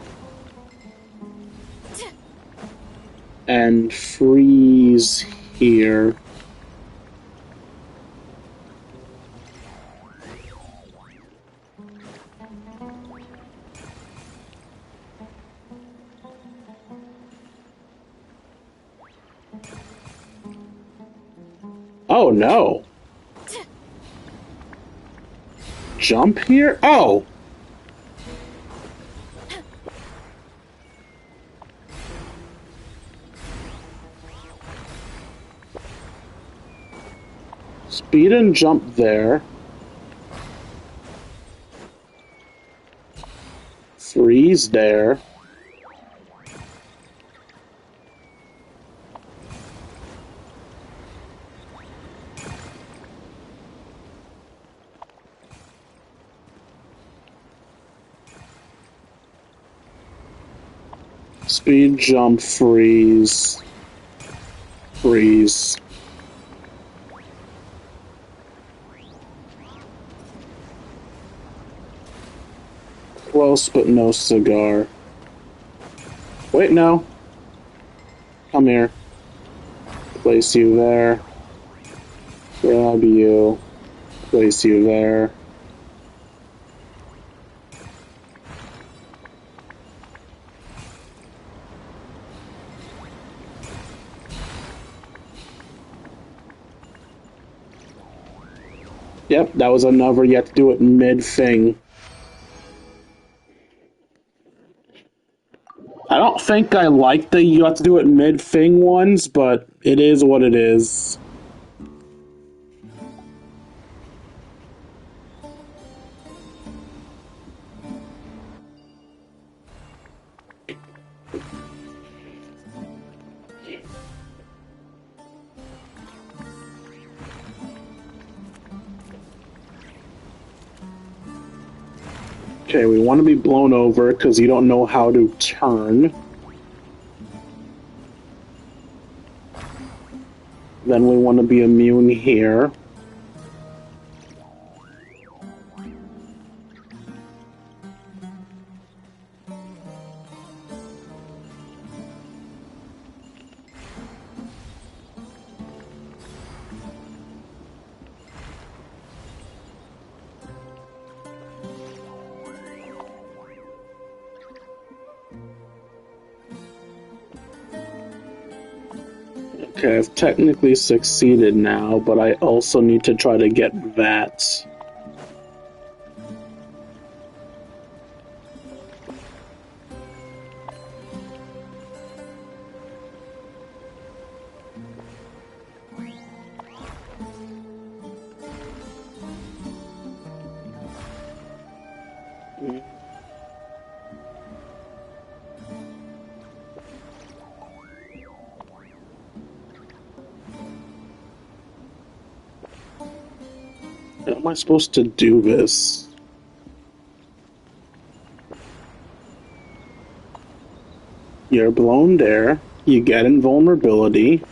And freeze here. Oh no. Jump here? Oh! Speed and jump there. Freeze there. Speed, jump, freeze. Freeze. Close but no cigar. Wait, no. Come here. Place you there. Grab you. Place you there. Yep, that was another. You have to do it mid-thing. I don't think I like the you have to do it mid-thing ones, but it is what it is. Okay, we want to be blown over because you don't know how to turn. Then we want to be immune here. Okay, I've technically succeeded now, but I also need to try to get that. How am I supposed to do this? You're blown there. You get invulnerability.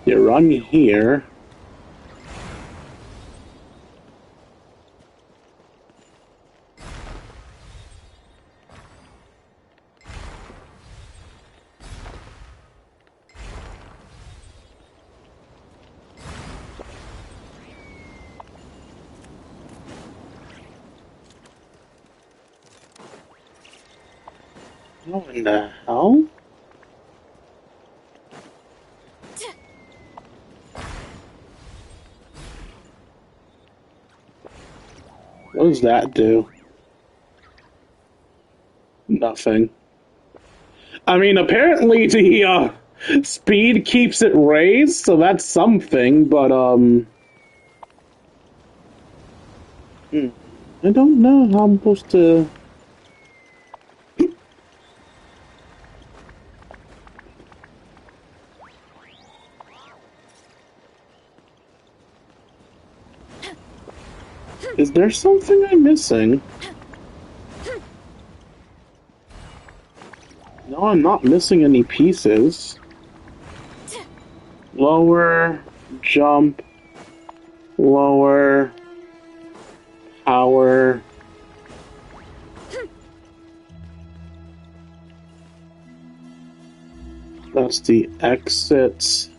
You run here. What in the hell? What does that do? Nothing. I mean, apparently the speed keeps it raised, so that's something, but I don't know how I'm supposed to... Is there something I'm missing? No, I'm not missing any pieces. Lower, jump, lower, power. That's the exit.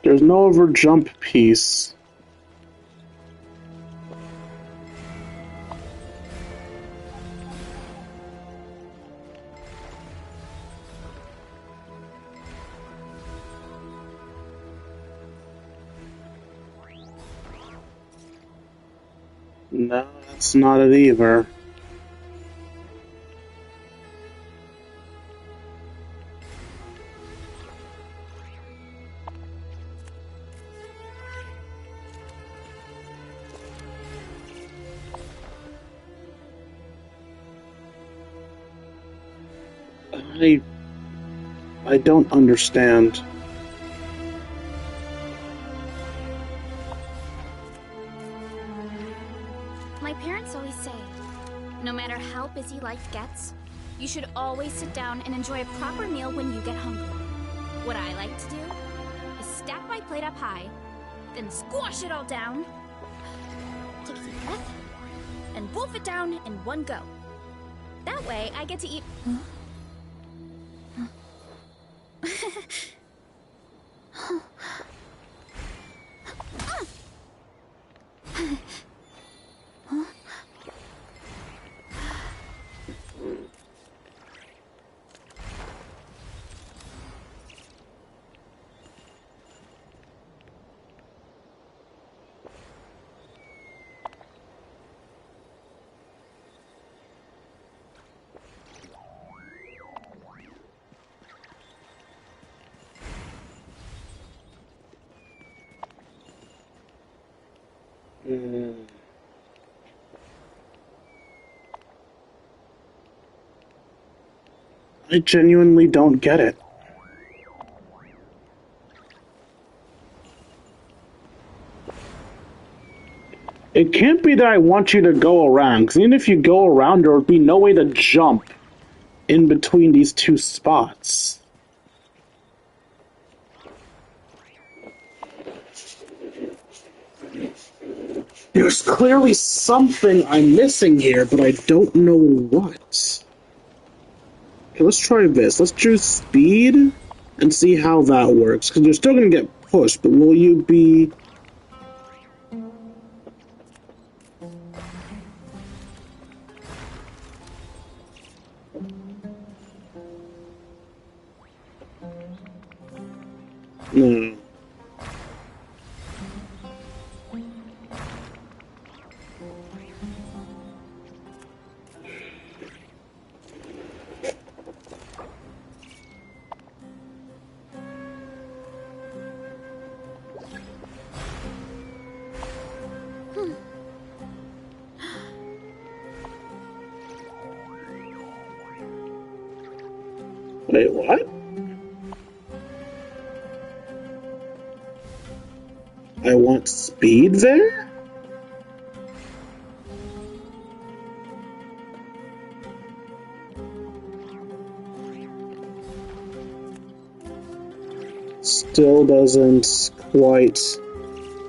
There's no over jump piece. No, that's not it either. I don't understand. My parents always say, no matter how busy life gets, you should always sit down and enjoy a proper meal when you get hungry. What I like to do is stack my plate up high, then squash it all down, Take a deep breath. And wolf it down in one go. That way, I get to eat... I genuinely don't get it. It can't be that I want you to go around, because even if you go around, there would be no way to jump in between these two spots. There's clearly something I'm missing here, but I don't know what. Okay, let's try this. Let's choose speed and see how that works, because you're still going to get pushed, but will you be... No. Wait, what? I want speed there? Still doesn't quite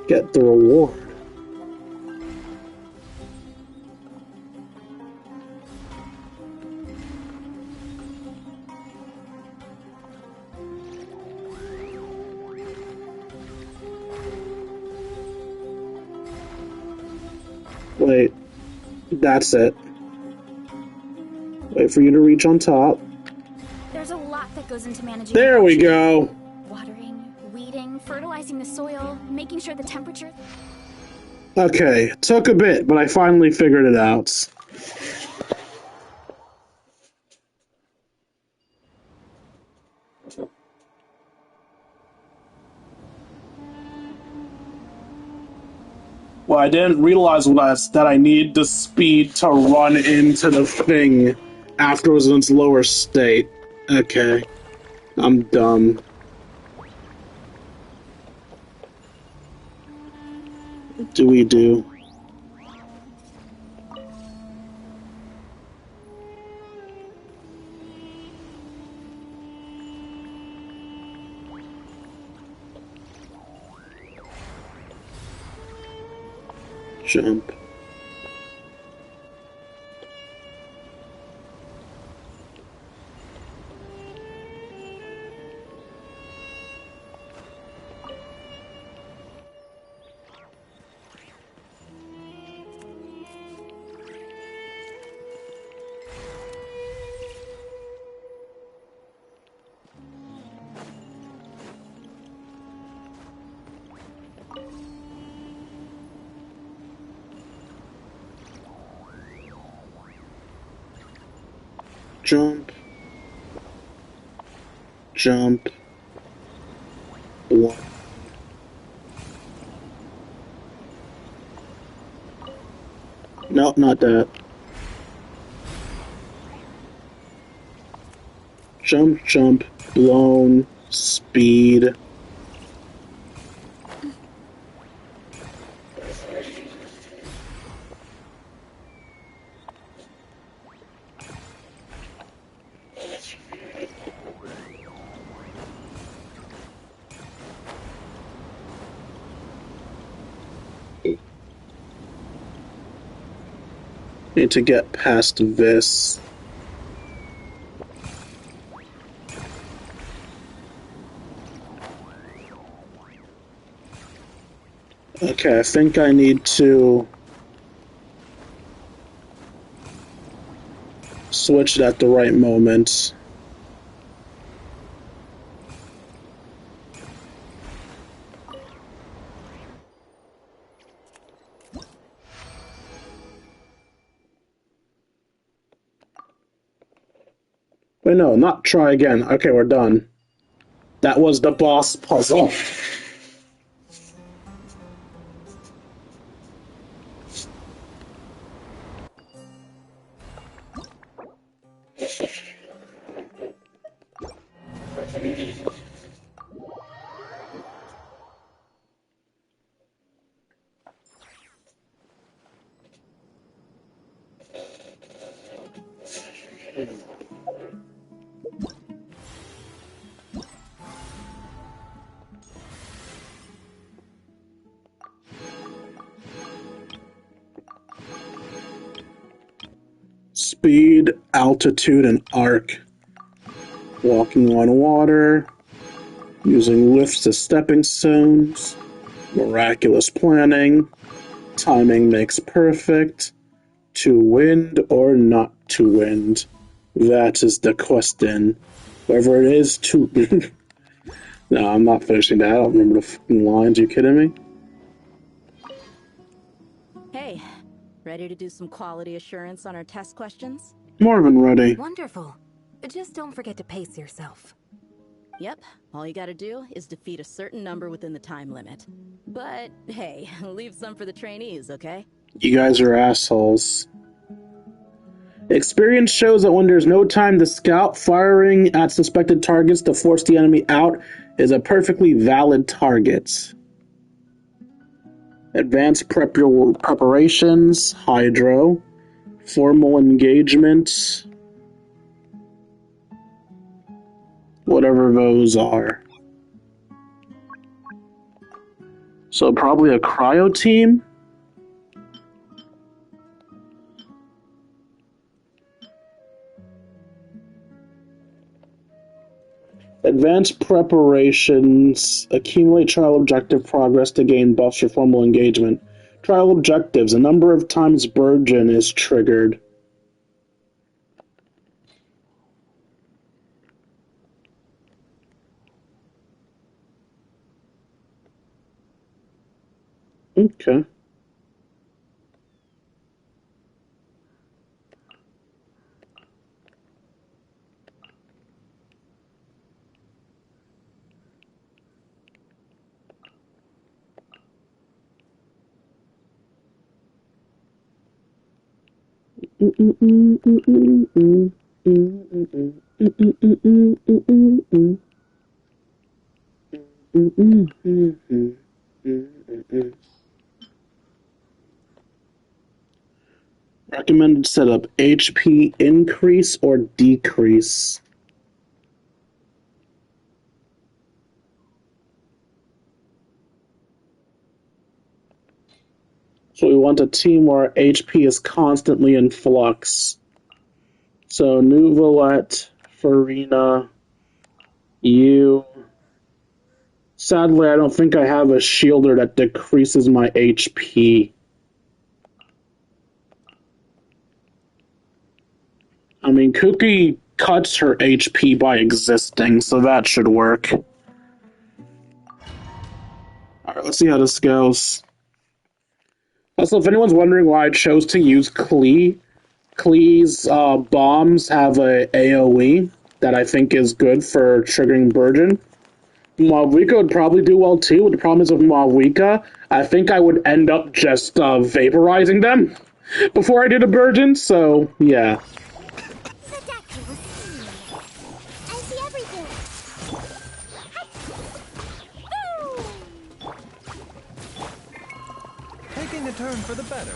get the reward. Wait, that's it. Wait for you to reach on top. There's a lot that goes into managing... There we go! Watering, weeding, fertilizing the soil, making sure the temperature... Okay, took a bit, but I finally figured it out. Well, I didn't realize that I need the speed to run into the thing after it was in its lower state. Okay. I'm dumb. What do we do? Jump. Jump. Jump. One. No, not that. Jump, jump, blown, speed. Need to get past this. Okay, I think I need to switch it at the right moment. Wait, no, not try again. Okay, we're done. That was the boss puzzle. Speed, altitude, and arc. Walking on water. Using lifts as stepping stones. Miraculous planning. Timing makes perfect. To wind or not to wind? That is the question. Whoever it is, to... No, I'm not finishing that. I don't remember the fucking lines. Are you kidding me? Hey, ready to do some quality assurance on our test questions? More than ready. Wonderful. Just don't forget to pace yourself. Yep, all you gotta do is defeat a certain number within the time limit. But hey, leave some for the trainees, okay? You guys are assholes. Experience shows that when there's no time to scout, firing at suspected targets to force the enemy out is a perfectly valid target. Advanced preparations, hydro, formal engagement, whatever those are. So probably a cryo team? Advanced preparations accumulate trial objective progress to gain buffs for formal engagement. Trial objectives. A number of times Burgeon is triggered. Okay. Recommended setup: HP increase or decrease. So we want a team where HP is constantly in flux. So Nuvolette, Farina, you. Sadly, I don't think I have a shielder that decreases my HP. I mean, Cookie cuts her HP by existing, so that should work. Alright, let's see how this goes. Also, if anyone's wondering why I chose to use Klee, Klee's bombs have a AoE that I think is good for triggering Burgeon. Mavuika would probably do well too, but the problem is with Mavuika, I think I would end up just vaporizing them before I did a Burgeon, so yeah. I see everything. Taking a turn for the better.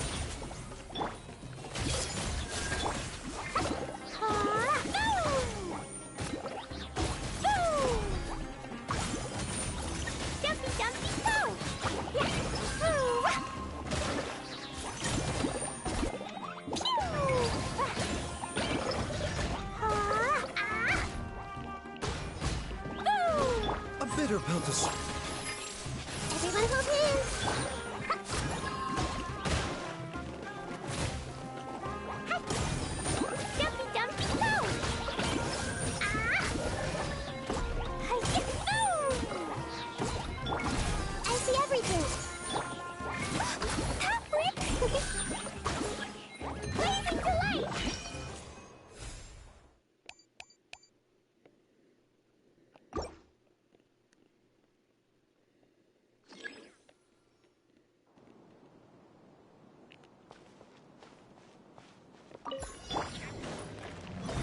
Bitter Peltus. Everyone hold hands. Jumpy, jumpy, go! I see everything. Patrick! Blazing delight!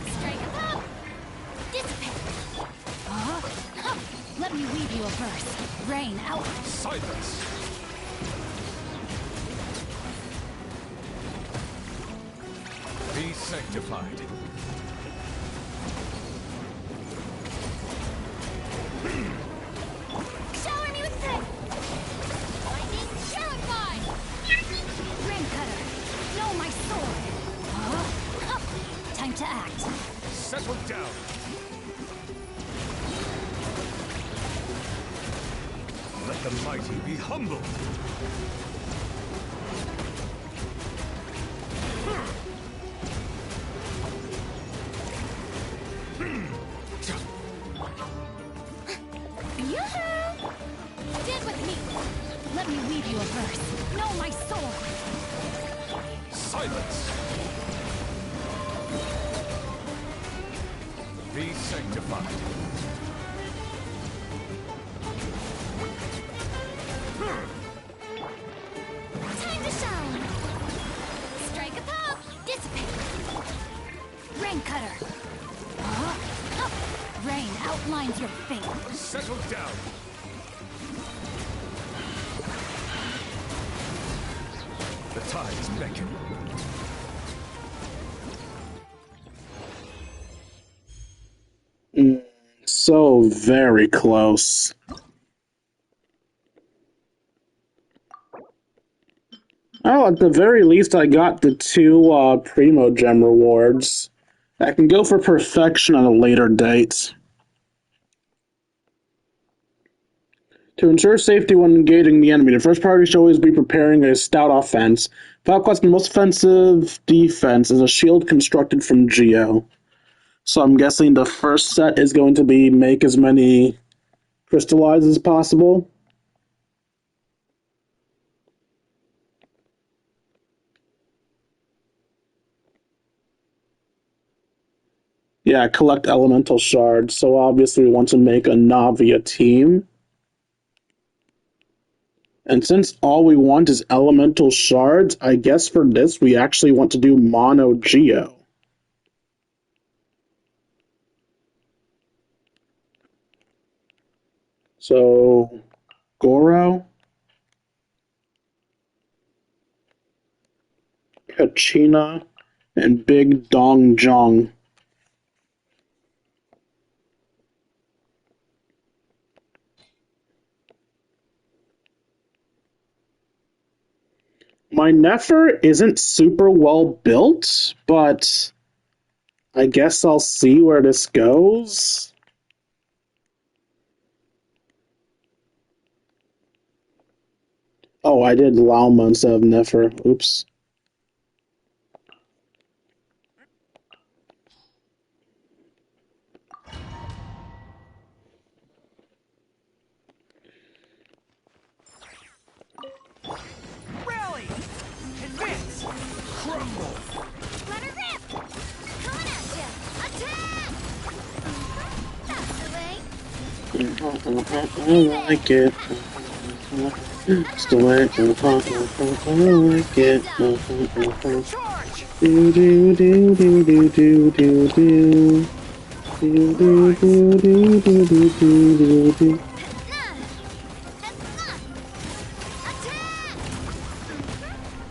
Strike a pop! Dissipate! Let me weave you a verse. Rain out. Silence. Be sanctified. Shower me with pit! Lightning purified! Rain cutter! Know my sword! Time to act. Settle down. Let the mighty be humbled. Yoo-hoo! Stand with me! Let me weave you a verse. Know my sword! Silence. Be sanctified. Time to shine! Strike a pop! Dissipate! Rain cutter! Rain outlines your fate! Settle down. The tides beckon. So very close. Oh, at the very least, I got the two Primo Gem rewards. I can go for Perfection at a later date. To ensure safety when engaging the enemy, the first priority should always be preparing a stout offense. Falcat's most offensive defense is a shield constructed from Geo. So I'm guessing the first set is going to be make as many crystallize as possible. Yeah, collect elemental shards. So obviously we want to make a Navia team. And since all we want is elemental shards, I guess for this we actually want to do mono Geo. So, Goro, Kachina, and Big Dong Jong. My Nefer isn't super well built, but I guess I'll see where this goes. Oh, I did Lauma instead of Nefer. Oops. Rally! Advance! Crumble! Let her rip! Coming at ya! Attack! That's the way. I like it. It's the way I like it. Charge! Do do do do do do do do. Do do do do do do do do.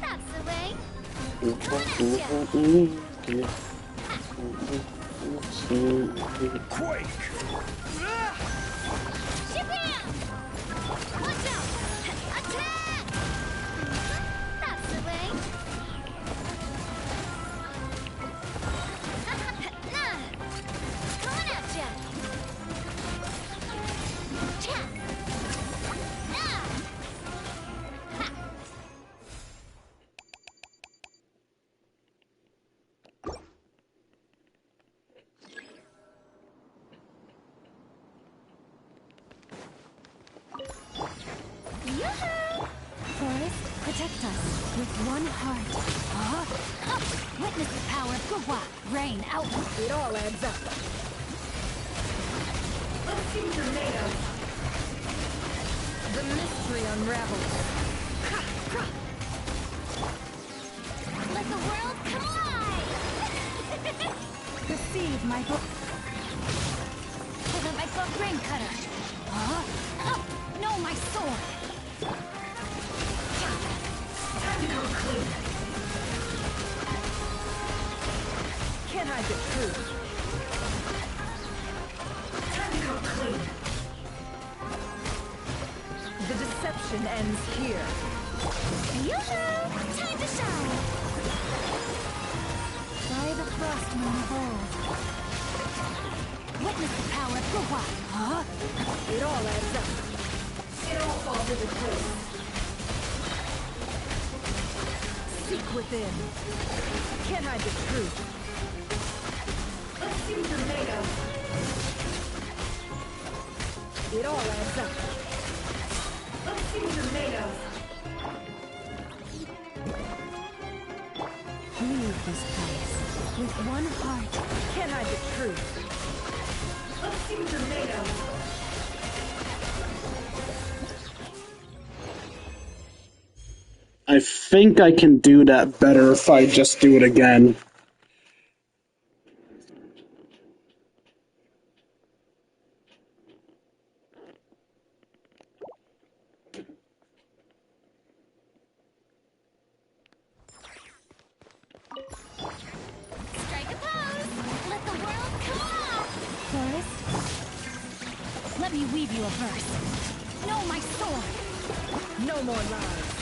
That's the way. Quake! Ship-ham! Watch out! Attack! That's the way. Coming at ya! Chat! protect us with one heart. Witness the power of Gua. Rain out. It all adds up. Let's see tornadoes. The mystery unravels. Let the world come alive! Receive my book. Present my book, Rain Cutter. No, my sword. Time to go clean. Can't hide the truth. Time to go clean. The deception ends here. Yoo-hoo! Time to shine! By the frost moon of old. Witness the power of Gua. It all adds up. It all falls into place. Seek within. Can't hide the truth. Let's see tornadoes. It all adds up. Let's see tornadoes. Leave this place with one heart. Can't hide the truth. Let's see tornadoes. I think I can do that better if I just do it again. Strike a pose! Let the world come alive! Forest, let me weave you a verse. No, my sword! No more lies.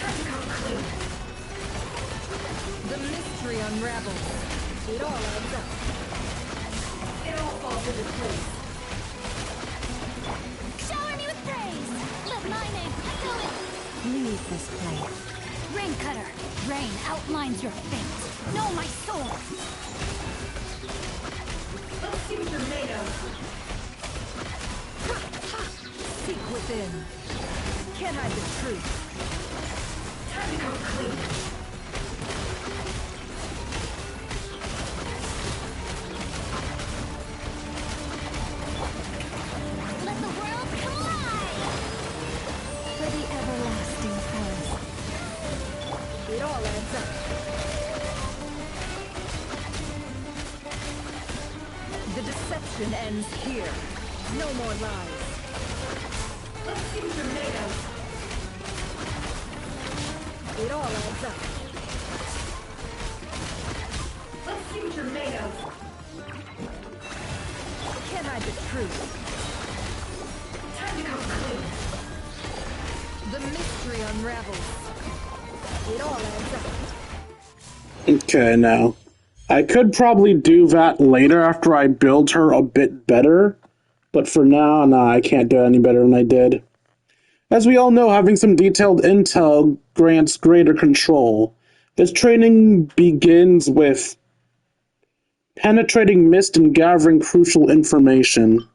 Time to come clean. The mystery unravels. It all adds up. It all falls into place. Shower me with praise! Let my name echo it! Leave this place. Rain Cutter, rain outlines your fate. No, my sword! Let's see tornadoes. Seek within. Can't hide the truth. Time to go clean. Let the world come alive! For the everlasting forest. It all adds up. The deception ends here. No more lies. Let's see tornadoes. It all adds up. Let's see tornadoes. Can't hide the truth. Time to come clean. The mystery unravels. It all adds up. Okay, now. I could probably do that later after I build her a bit better, but for now, nah, I can't do it any better than I did. As we all know, having some detailed intel grants greater control. This training begins with penetrating mist and gathering crucial information.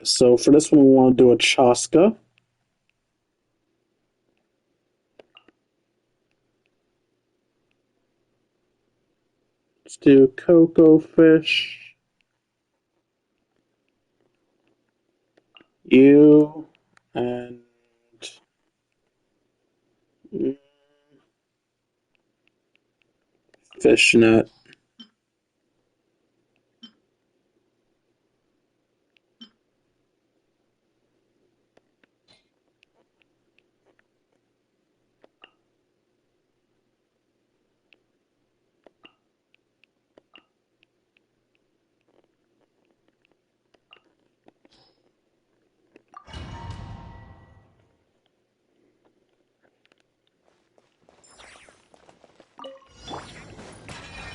So for this one, we want to do a Chaska. Let's do Cocoa Fish. You and Fishnet.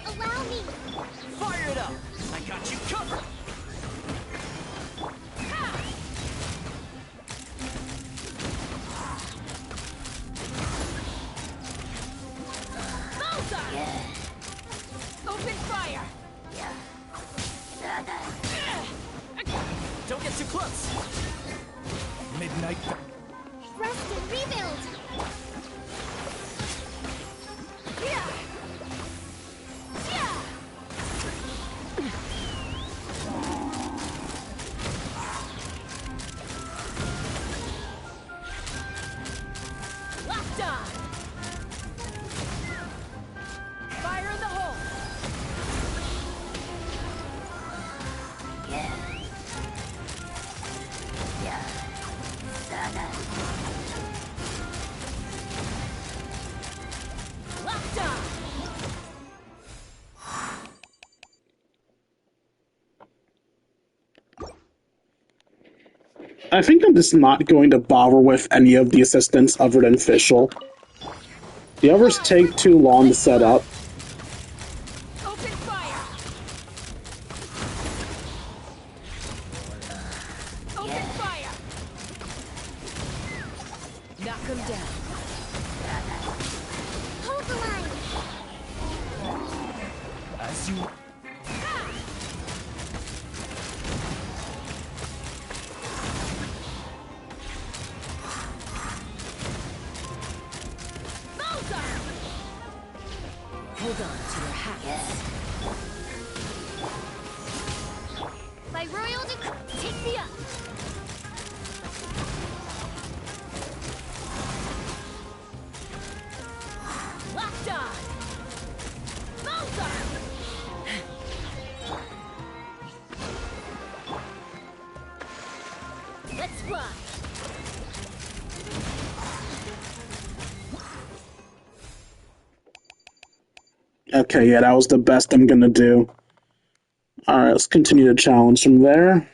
Allow me! Fire it up! I got you covered! Don't get too close. Midnight. Rest and rebuild! Yeah! Yeah! Locked on! Fire in the hole! Locked on! I think I'm just not going to bother with any of the assistants other than Fischl. The others take too long to set up. Open fire! Open fire! Knock him down. Hold the line! As you... Hold on to your hats. By royal decree, Take me up! Locked on! Bullseye! Let's fly! Okay, yeah, that was the best I'm gonna do. Alright, let's continue the challenge from there.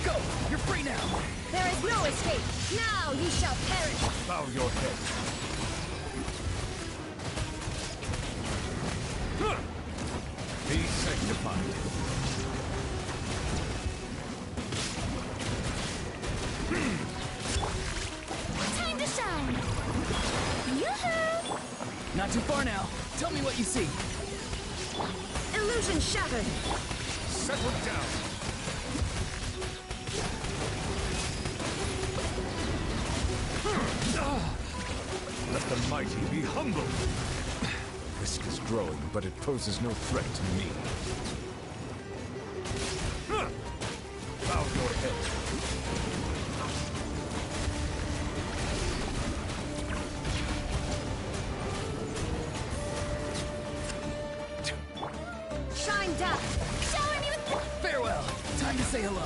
Go! You're free now! there is no escape! Now you shall perish! Bow your head. Be sanctified. Time to shine! Yoo-hoo! Not too far now. Tell me what you see. Illusion shattered! Settle down. Let the mighty be humble. Risk is growing, but it poses no threat to me. Bow your head. Shine down! Shower me with... Farewell. Time to say hello.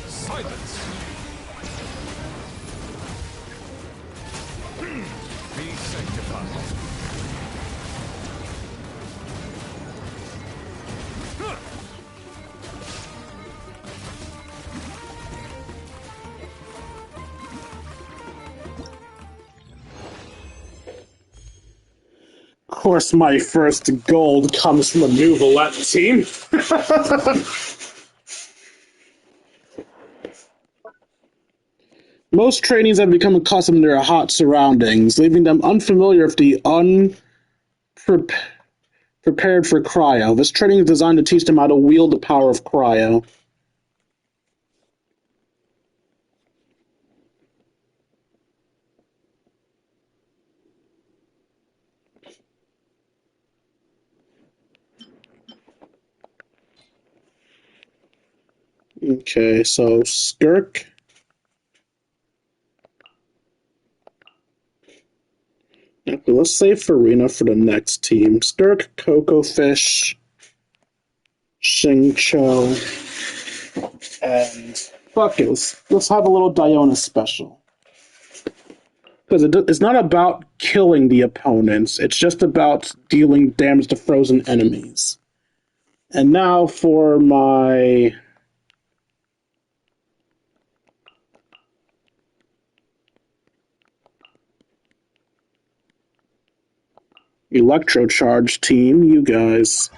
Silence. Be sanctified. Of course, my first gold comes from the new Valette team. Most trainees have become accustomed to their hot surroundings, leaving them unfamiliar with the unprepared for cryo. This training is designed to teach them how to wield the power of cryo. Okay, so Skirk. Okay, let's save Farina for the next team. Skirk, Coco Fish, Xingqiu, and fuck it. Let's have a little Diona special. Because it's not about killing the opponents, it's just about dealing damage to frozen enemies. And now for my... Electrocharge team, you guys.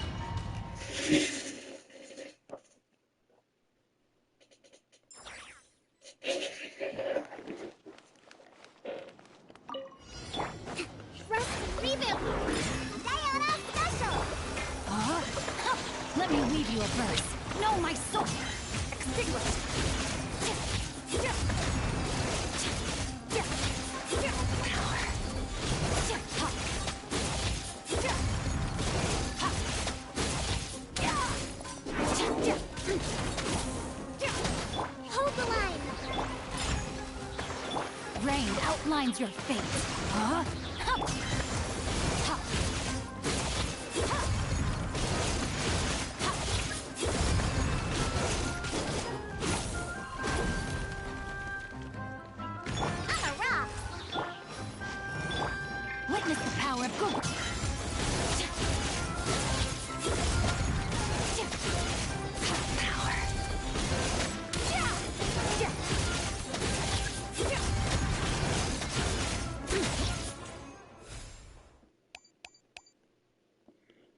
Let me weave you a verse. Know my soul. Extinguish. Hold the line. Rain outlines your fate. Huh? Witness the power of good. Power.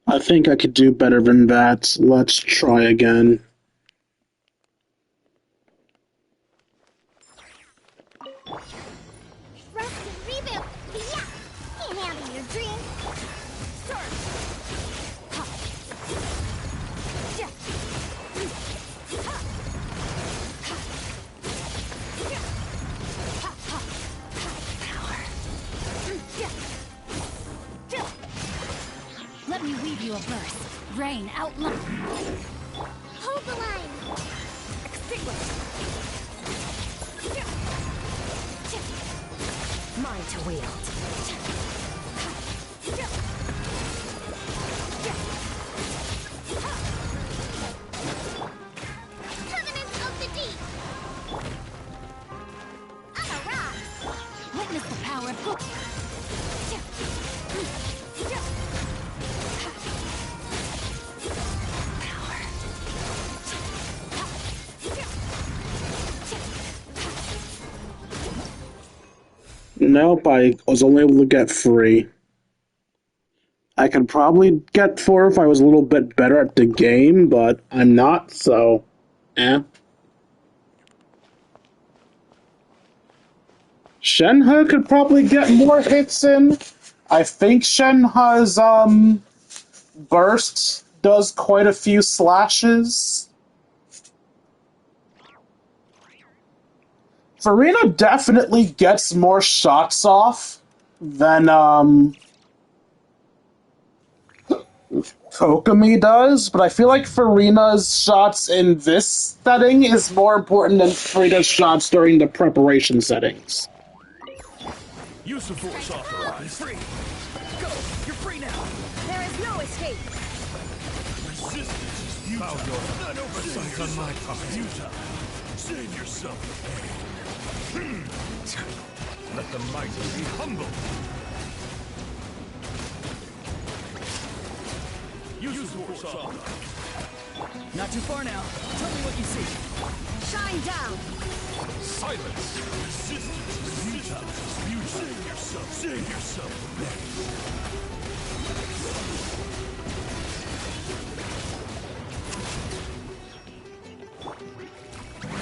I think I could do better than that. Let's try again. Rest and reboot. Yeah. Can't handle your dream. Let me weave you a verse. Rain outline. Hold the line. Extinguish. Mine to wield. Covenant of the deep. I'm a rock. Witness the power of good. Nope, I was only able to get 3. I could probably get 4 if I was a little bit better at the game, but I'm not, so Shenhe could probably get more hits in. I think Shenhe's burst does quite a few slashes. Farina definitely gets more shots off than Kokomi does, but I feel like Farina's shots in this setting is more important than Farina's shots during the preparation settings. Use of force authorized. Free. Go. You're free now. There is no escape. Resistance is futile. None oversight on my part. Futile. Save yourself the pain. Let the mighty be humble. Use of force authorized. Not too far now. Tell me what you see. Shine down. Silence. Resistance is futile. Save yourself. Save yourself the pain.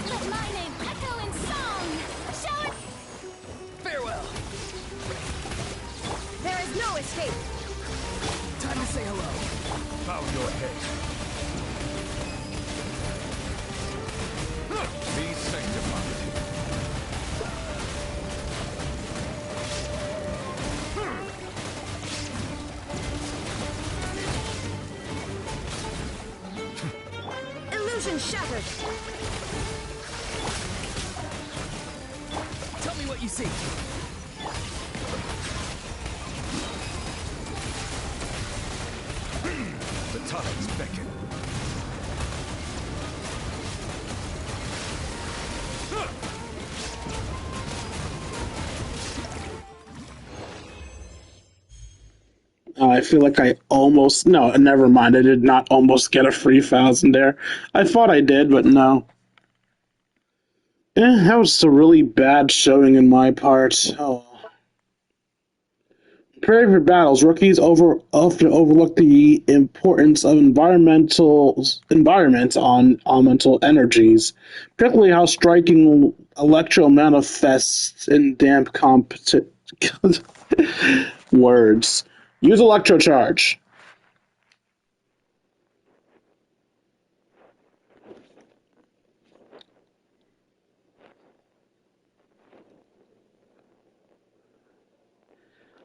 Let my name echo in song. Show it. Farewell. There is no escape. Time to say hello. Bow your head. Be sanctified. Illusion shattered. Tell me what you see. The tides beckon. I feel like I almost... No, never mind. I did not almost get a free 1,000 there. I thought I did, but no. That was a really bad showing in my part. Oh. Preparing for battles, rookies often overlook the importance of environments on elemental energies, particularly how striking electro manifests in damp words. Use electrocharge.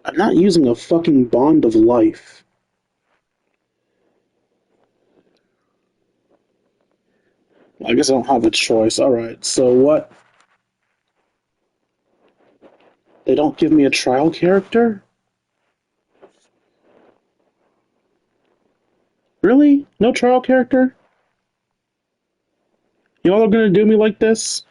I'm not using a fucking bond of life. I guess I don't have a choice. Alright, so what? They don't give me a trial character? Really? No trial character? Y'all are gonna do me like this?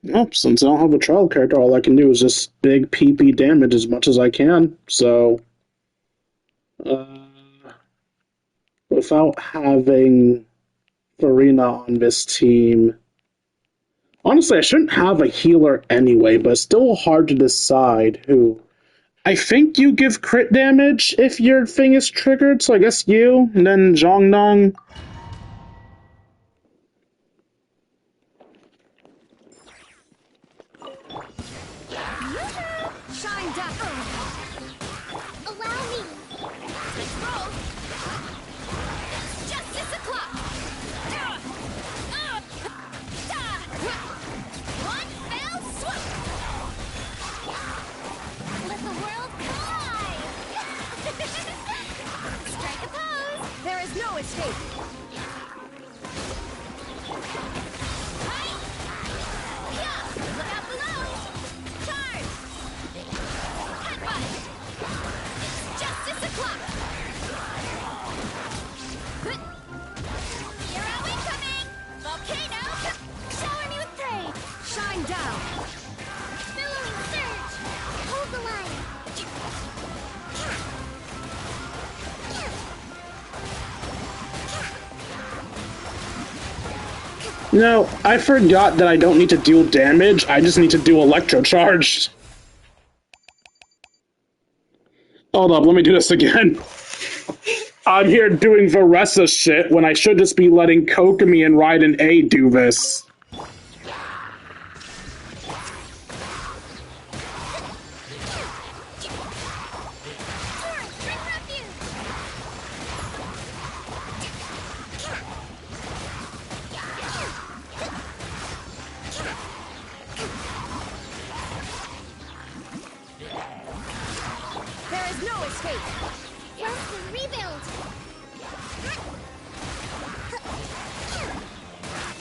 Nope, since I don't have a trial character, all I can do is just big PP damage as much as I can, so... without having Farina on this team... Honestly, I shouldn't have a healer anyway, but it's still hard to decide who. I think you give crit damage if your thing is triggered, so I guess you, and then Zhongnong. Shine down. Allow me. Let's roll. Justice o'clock. One fell swoop. Let the world collide. Strike a pose. There is no escape. Look out below. Charge. Headbutt. It's justice o'clock. Here are we coming. Volcano. Shower me with praise. Shine down. Billowing surge. Hold the line. No, I forgot that I don't need to deal damage, I just need to do electrocharge. Hold up, let me do this again. I'm here doing Varessa shit when I should just be letting Kokomi and Raiden A do this. There is no escape. Just the rebuild.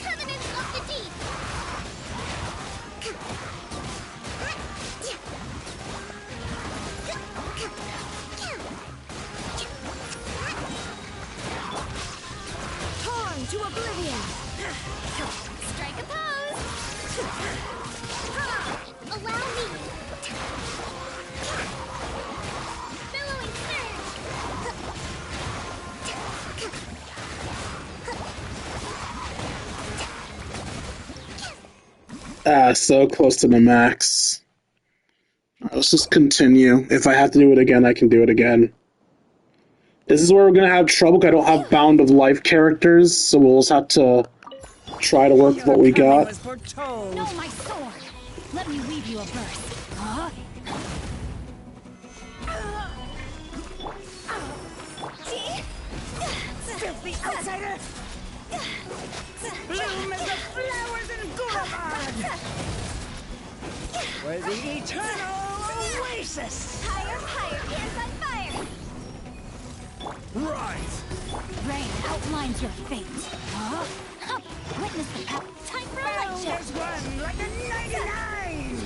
Covenant of the deep. Torn to oblivion. Strike a pose. Allow me. Billowing surge. So close to the max. Let's just continue. If I have to do it again, I can do it again. This is where we're gonna have trouble, because I don't have Bound of Life characters, so we'll just have to try to work with what we got. No, my sword. Let me weave you a verse. Huh? Filthy outsider! Bloom as the flowers in Gurumad! Where the eternal oasis! Higher, higher, hands on fire! Right! Rain outlines your fate. Huh? Huh. Witness the path. Time for a light show. There's one like a 99!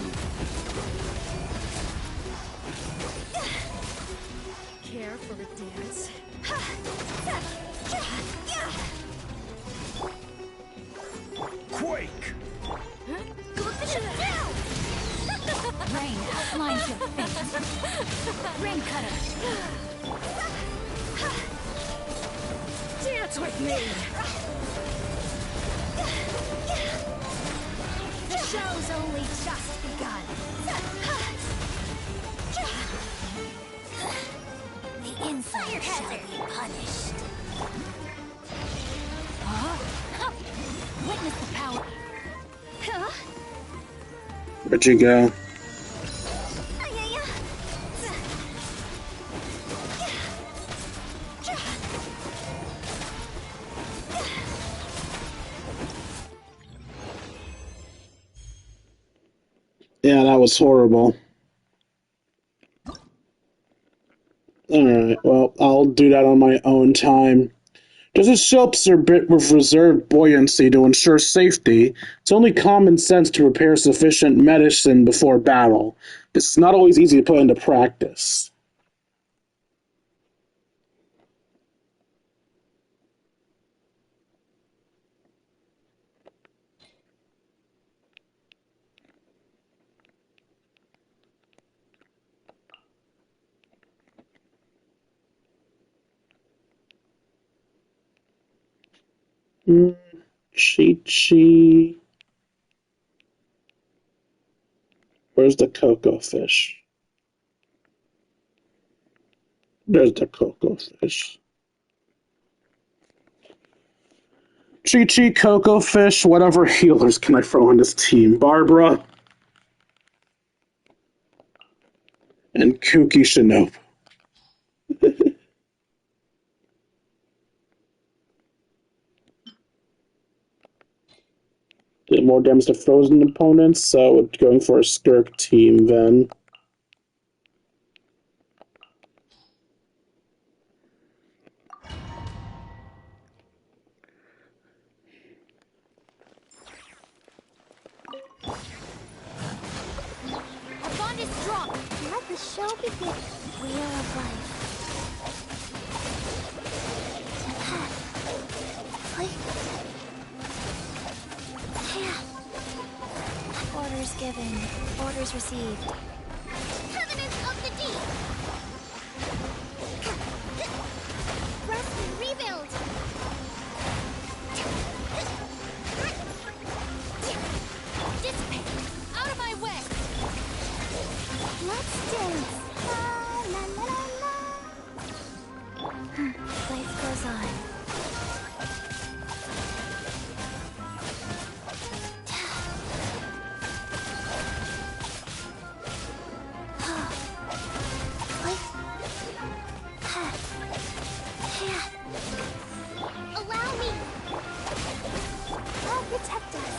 Care for a dance? Quake! Rain outlines your face. Rain cutter. Dance with me! The show's only just begun. The inside shall be punished. Witness the power. Where'd you go? Yeah, that was horrible. Alright, well, I'll do that on my own time. Doesn't show up a bit with reserved buoyancy to ensure safety. It's only common sense to prepare sufficient medicine before battle. This is not always easy to put into practice. Chi-Chi. Where's the cocoa fish? There's the cocoa fish. Chi-Chi, cocoa fish, whatever healers can I throw on this team? Barbara. And Kuki Shinobu. Did more damage to frozen opponents, so going for a Skirk team then. Our bond is strong. Let the show begin. Wheel of life. Orders given. Orders received. Covenant of the Deep! Rest and rebuild! Dissipate! Out of my way! Let's dance! La la la la! Life goes on. Allow me! I'll protect us.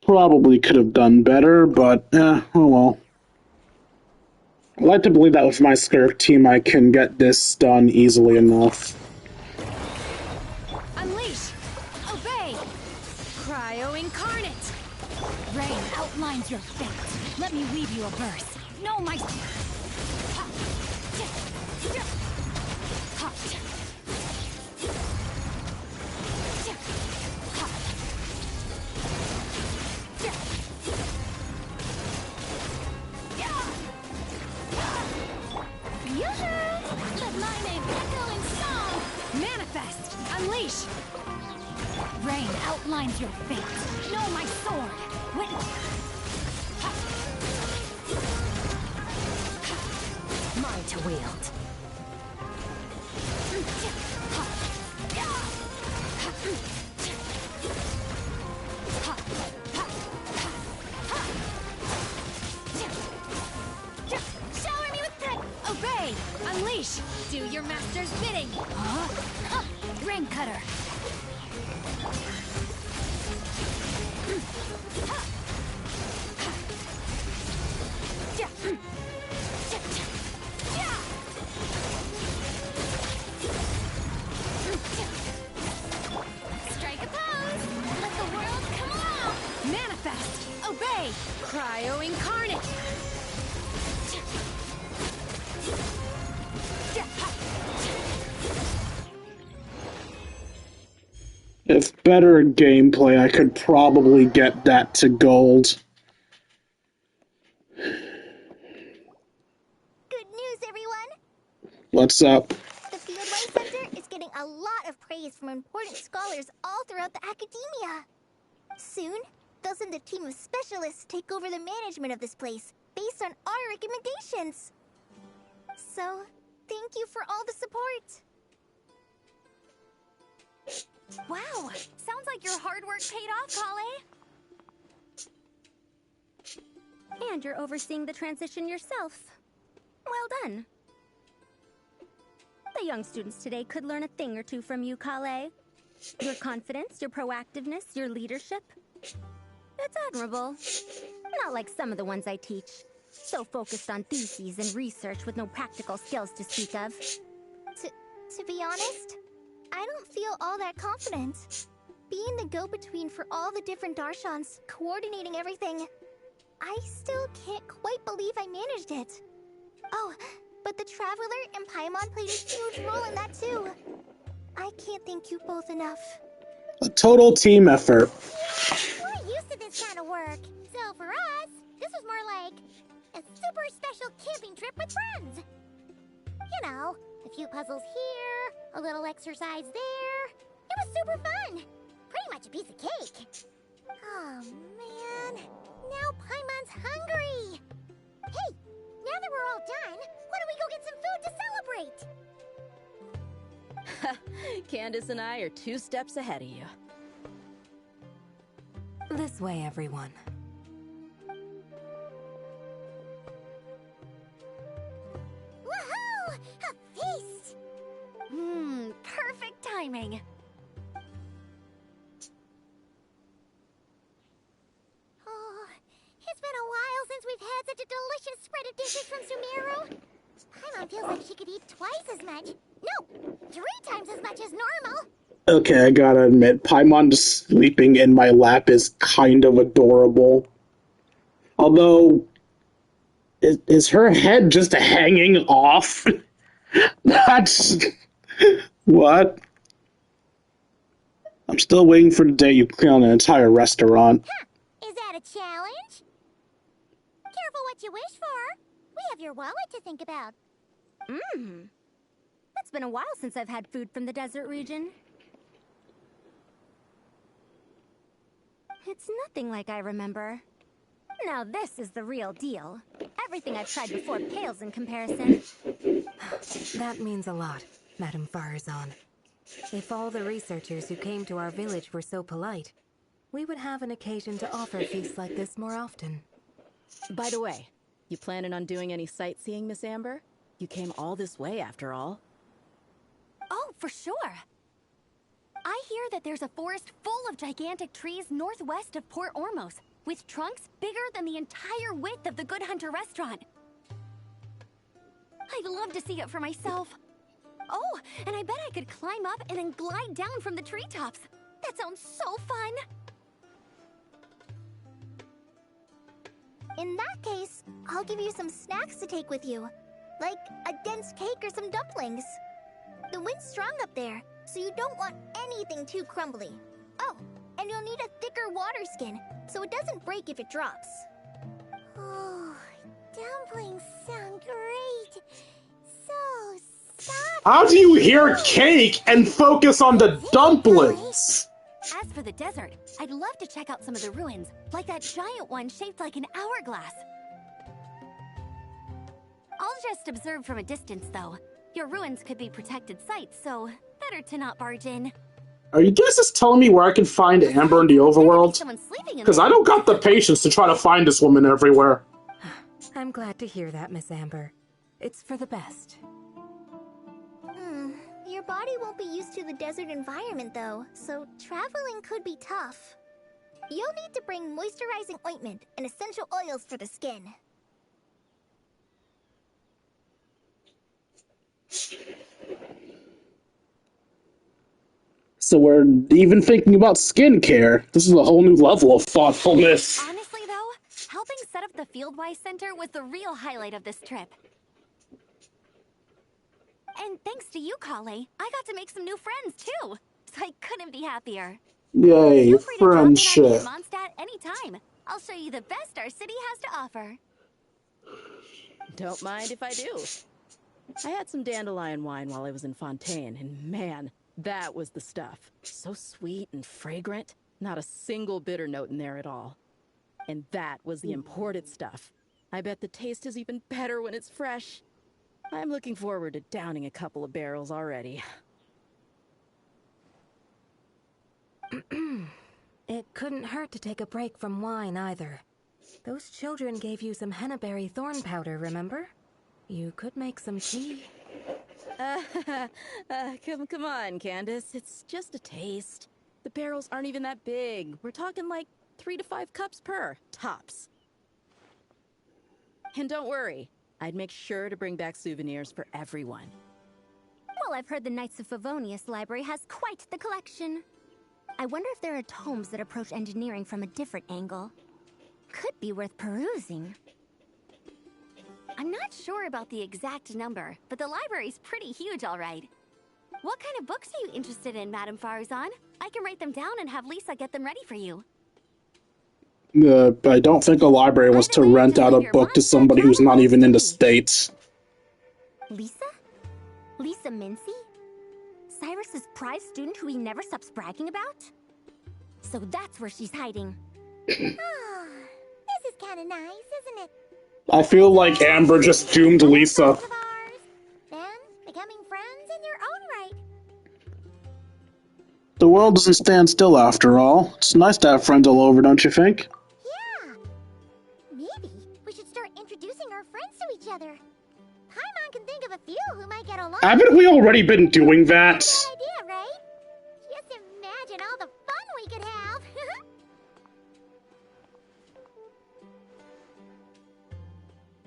Probably could have done better, but oh well. I like to believe that with my Skirk team I can get this done easily enough. Unleash! Obey! Cryo incarnate! Rain outlines your fate. Let me weave you a verse. Know my... Let my name echo in song! Manifest! Unleash! Rain outlines your fate. Know my sword. Witness. Mine to wield. Shower me with praise! Obey! Unleash! Do your master's bidding! Rain cutter! Strike a pose! Let the world come along! Manifest! Obey! Cryo incarnate! If better gameplay, I could probably get that to gold. Good news, everyone! What's up? The Feildwork Center is getting a lot of praise from important scholars all throughout the academia. Soon, they'll send a team of specialists to take over the management of this place, based on our recommendations. So, thank you for all the support. Wow, sounds like your hard work paid off, Kale. And you're overseeing the transition yourself. Well done. The young students today could learn a thing or two from you, Kale. Your confidence, your proactiveness, your leadership. It's admirable. Not like some of the ones I teach. So focused on theses and research with no practical skills to speak of. To be honest, I don't feel all that confident. Being the go-between for all the different Darshans, coordinating everything, I still can't quite believe I managed it. Oh, but the Traveler and Paimon played a huge role in that too. I can't thank you both enough. A total team effort. We're used to this kind of work. So for us, this was more like a super special camping trip with friends. You know, a few puzzles here, a little exercise there. It was super fun. Pretty much a piece of cake. Oh, man. Now Paimon's hungry. Hey, now that we're all done, why don't we go get some food to celebrate? Candace and I are 2 steps ahead of you. This way, everyone. Woohoo! A feast! Perfect timing. Oh, it's been a while since we've had such a delicious spread of dishes from Sumeru. Paimon feels like she could eat twice as much. No, 3 times as much as normal. Okay, I gotta admit, Paimon just sleeping in my lap is kind of adorable. Although, is her head just hanging off? That's... What? I'm still waiting for the day you clean an entire restaurant. Huh, is that a challenge? Careful what you wish for. We have your wallet to think about. It's been a while since I've had food from the desert region. It's nothing like I remember. Now this is the real deal. Everything I've tried before pales in comparison. That means a lot, Madame Farazan. If all the researchers who came to our village were so polite, we would have an occasion to offer feasts like this more often. By the way, you planning on doing any sightseeing, Miss Amber? You came all this way after all. Oh, for sure. I hear that there's a forest full of gigantic trees northwest of Port Ormos, with trunks bigger than the entire width of the Good Hunter restaurant. I'd love to see it for myself. Oh, and I bet I could climb up and then glide down from the treetops. That sounds so fun. In that case, I'll give you some snacks to take with you. Like a dense cake or some dumplings. The wind's strong up there, so you don't want anything too crumbly. Oh, and you'll need a thicker water skin, so it doesn't break if it drops. Oh, dumplings sound great. So soft. How do you hear cake and focus on the dumplings? As for the desert, I'd love to check out some of the ruins, like that giant one shaped like an hourglass. I'll just observe from a distance, though. Your ruins could be protected sites, so better to not barge in. Are you guys just telling me where I can find Amber in the overworld? Because I don't got the patience to try to find this woman everywhere. I'm glad to hear that, Miss Amber. It's for the best. Your body won't be used to the desert environment, though, so traveling could be tough. You'll need to bring moisturizing ointment and essential oils for the skin. So we're even thinking about skincare. This is a whole new level of thoughtfulness. Honestly, though, helping set up the Feildwork Center was the real highlight of this trip. And thanks to you, Kale, I got to make some new friends, too. I couldn't be happier. Yay, Feel free to drop in on me friendship. at Mondstadt anytime. I'll show you the best our city has to offer. Don't mind if I do. I had some dandelion wine while I was in Fontaine, and man, that was the stuff. So sweet and fragrant. Not a single bitter note in there at all. And that was the imported stuff. I bet the taste is even better when it's fresh. I'm looking forward to downing a couple of barrels already. It couldn't hurt to take a break from wine either. Those children gave you some hennaberry thorn powder, remember? You could make some tea. Come on, Candace. It's just a taste. The barrels aren't even that big. We're talking like 3 to 5 cups per, tops. And don't worry, I'd make sure to bring back souvenirs for everyone. Well, I've heard the Knights of Favonius library has quite the collection. I wonder if there are tomes that approach engineering from a different angle. Could be worth perusing. I'm not sure about the exact number, but the library's pretty huge, all right. What kind of books are you interested in, Madame Faruzan? I can write them down and have Lisa get them ready for you. I don't think a library wants to rent out a book to somebody who's not even in the States. Lisa? Lisa Mincy? Cyrus's prize student who he never stops bragging about? So that's where she's hiding. Oh, this is kind of nice, isn't it? I feel like Amber just doomed Lisa. Then becoming friends in your own right. The world doesn't stand still after all. It's nice to have friends all over, don't you think? Yeah. Maybe we should start introducing our friends to each other. Paimon can think of a few who might get along. Haven't we already been doing that? Good idea, right? Just imagine all the fun we could have.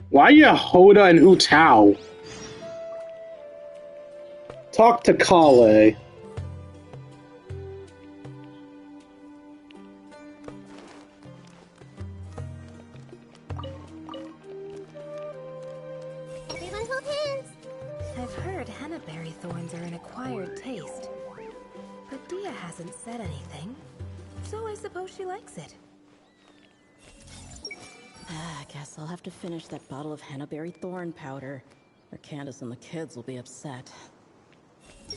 Why ya Hoda and Hu Tao? Talk to Kale. Everyone hold hands. I've heard hennaberry thorns are an acquired taste. But Dia hasn't said anything, so I suppose she likes it. I guess I'll have to finish that bottle of hennaberry thorn powder, or Candace and the kids will be upset. The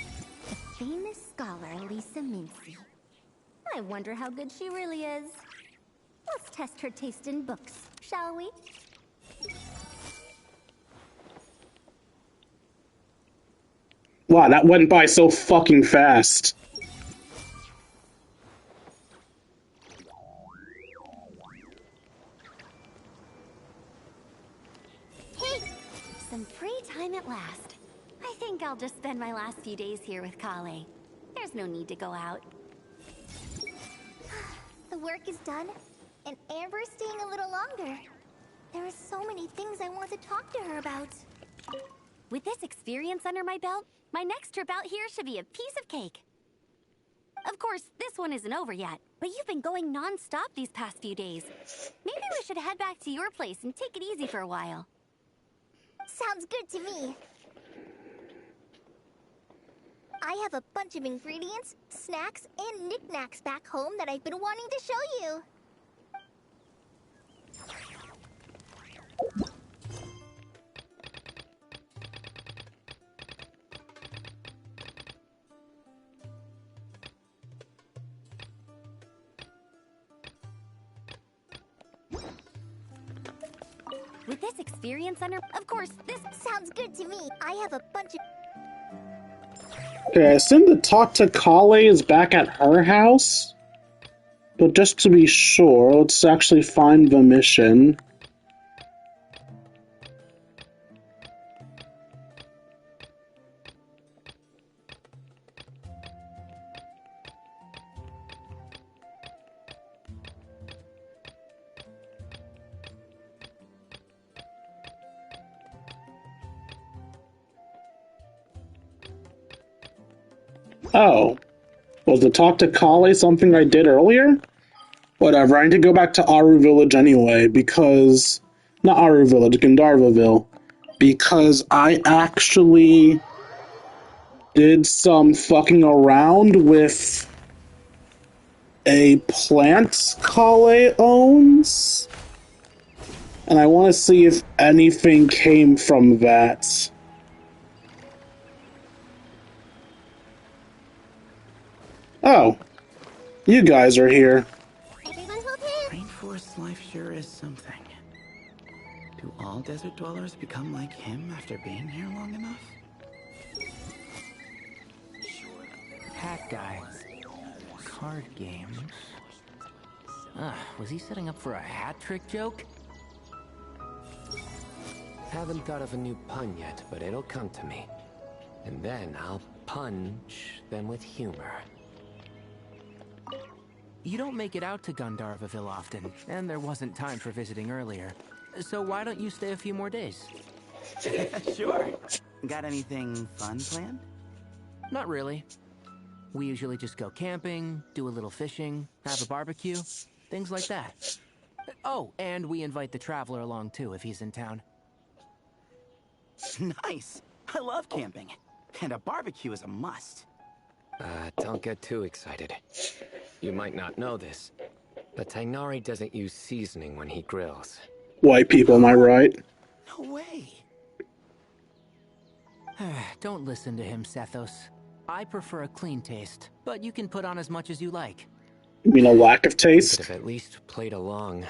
famous scholar Lisa Mincy. I wonder how good she really is. Let's test her taste in books, shall we? Wow, that went by so fucking fast. Some free time at last. I think I'll just spend my last few days here with Kale. There's no need to go out. The work is done, and Amber's staying a little longer. There are so many things I want to talk to her about. With this experience under my belt, my next trip out here should be a piece of cake. Of course, this one isn't over yet, but you've been going non-stop these past few days. Maybe we should head back to your place and take it easy for a while. Sounds good to me. I have a bunch of ingredients, snacks, and knickknacks back home that I've been wanting to show you. With this experience under... Of course, this sounds good to me. I have a bunch of... Okay, I assume the talk to Kale is back at her house? But just to be sure, let's actually find the mission. Oh. Was the talk to Kale something I did earlier? Whatever, I need to go back to Aru Village anyway, because... Not Aru Village, Gandharvaville. Because I actually did some fucking around with a plant Kale owns, and I want to see if anything came from that. Oh, you guys are here. Everyone's okay? Rainforest life sure is something. Do all desert dwellers become like him after being here long enough? Hat guy. Card games. Was he setting up for a hat trick joke? Haven't thought of a new pun yet, but it'll come to me. And then I'll punch them with humor. You don't make it out to Gandharvaville often, and there wasn't time for visiting earlier. So why don't you stay a few more days? Sure. Got anything fun planned? Not really. We usually just go camping, do a little fishing, have a barbecue, things like that. Oh, and we invite the Traveler along too if he's in town. Nice. I love camping. And a barbecue is a must. Don't get too excited. You might not know this, but Tainari doesn't use seasoning when he grills. White people, am I right? No way. Don't listen to him, Sethos. I prefer a clean taste, but you can put on as much as you like. You mean a lack of Could taste? have at least played along.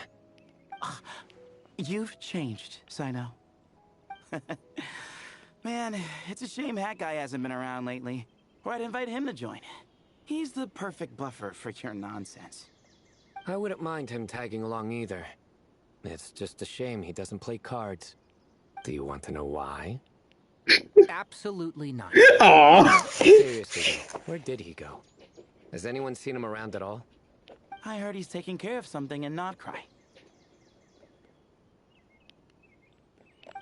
You've changed, Sino. Man, it's a shame Hat Guy hasn't been around lately. Or I'd invite him to join. He's the perfect buffer for your nonsense. I wouldn't mind him tagging along either. It's just a shame he doesn't play cards. Do you want to know why? Absolutely not. Aww. Seriously though, where did he go? Has anyone seen him around at all? I heard he's taking care of something in Notcry.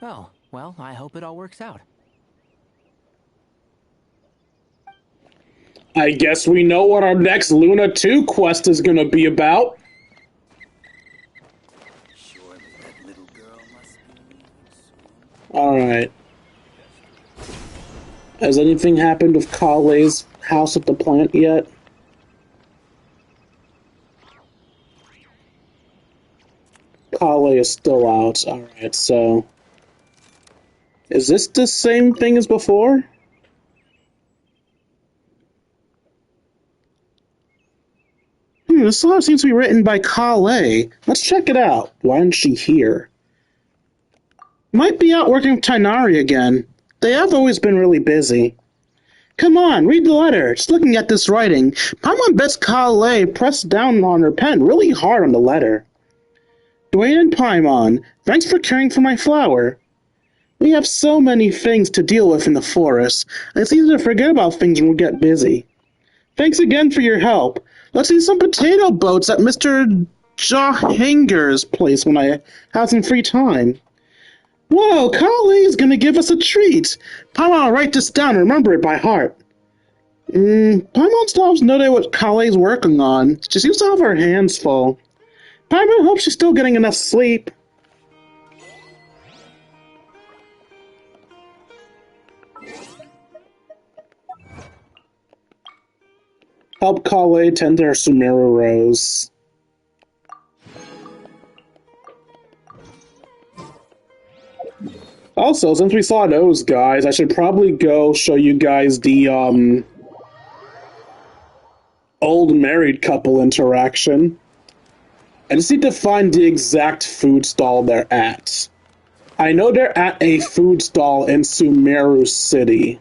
Oh, well, I hope it all works out. I guess we know what our next Luna 2 quest is gonna be about. Alright. Has anything happened with Kale's house at the plant yet? Kale is still out. Alright, so... Is this the same thing as before? This song seems to be written by Kale. Let's check it out. Why isn't she here? Might be out working with Tainari again. They have always been really busy. Come on, read the letter. Just looking at this writing, Paimon bets Kale pressed down on her pen really hard on the letter. Dwayne and Paimon, thanks for caring for my flower. We have so many things to deal with in the forest, and it's easy to forget about things when we get busy. Thanks again for your help. Let's see some potato boats at Mr. Jahanger's place when I have some free time. Whoa, Kale's gonna give us a treat. Paimon will write this down and remember it by heart. Paimon still has no idea what Kale's working on. She seems to have her hands full. Paimon hopes she's still getting enough sleep. Help Kale tend to her Sumeru rose. Also, since we saw those guys, I should probably go show you guys the, old married couple interaction. I just need to find the exact food stall they're at. I know they're at a food stall in Sumeru City.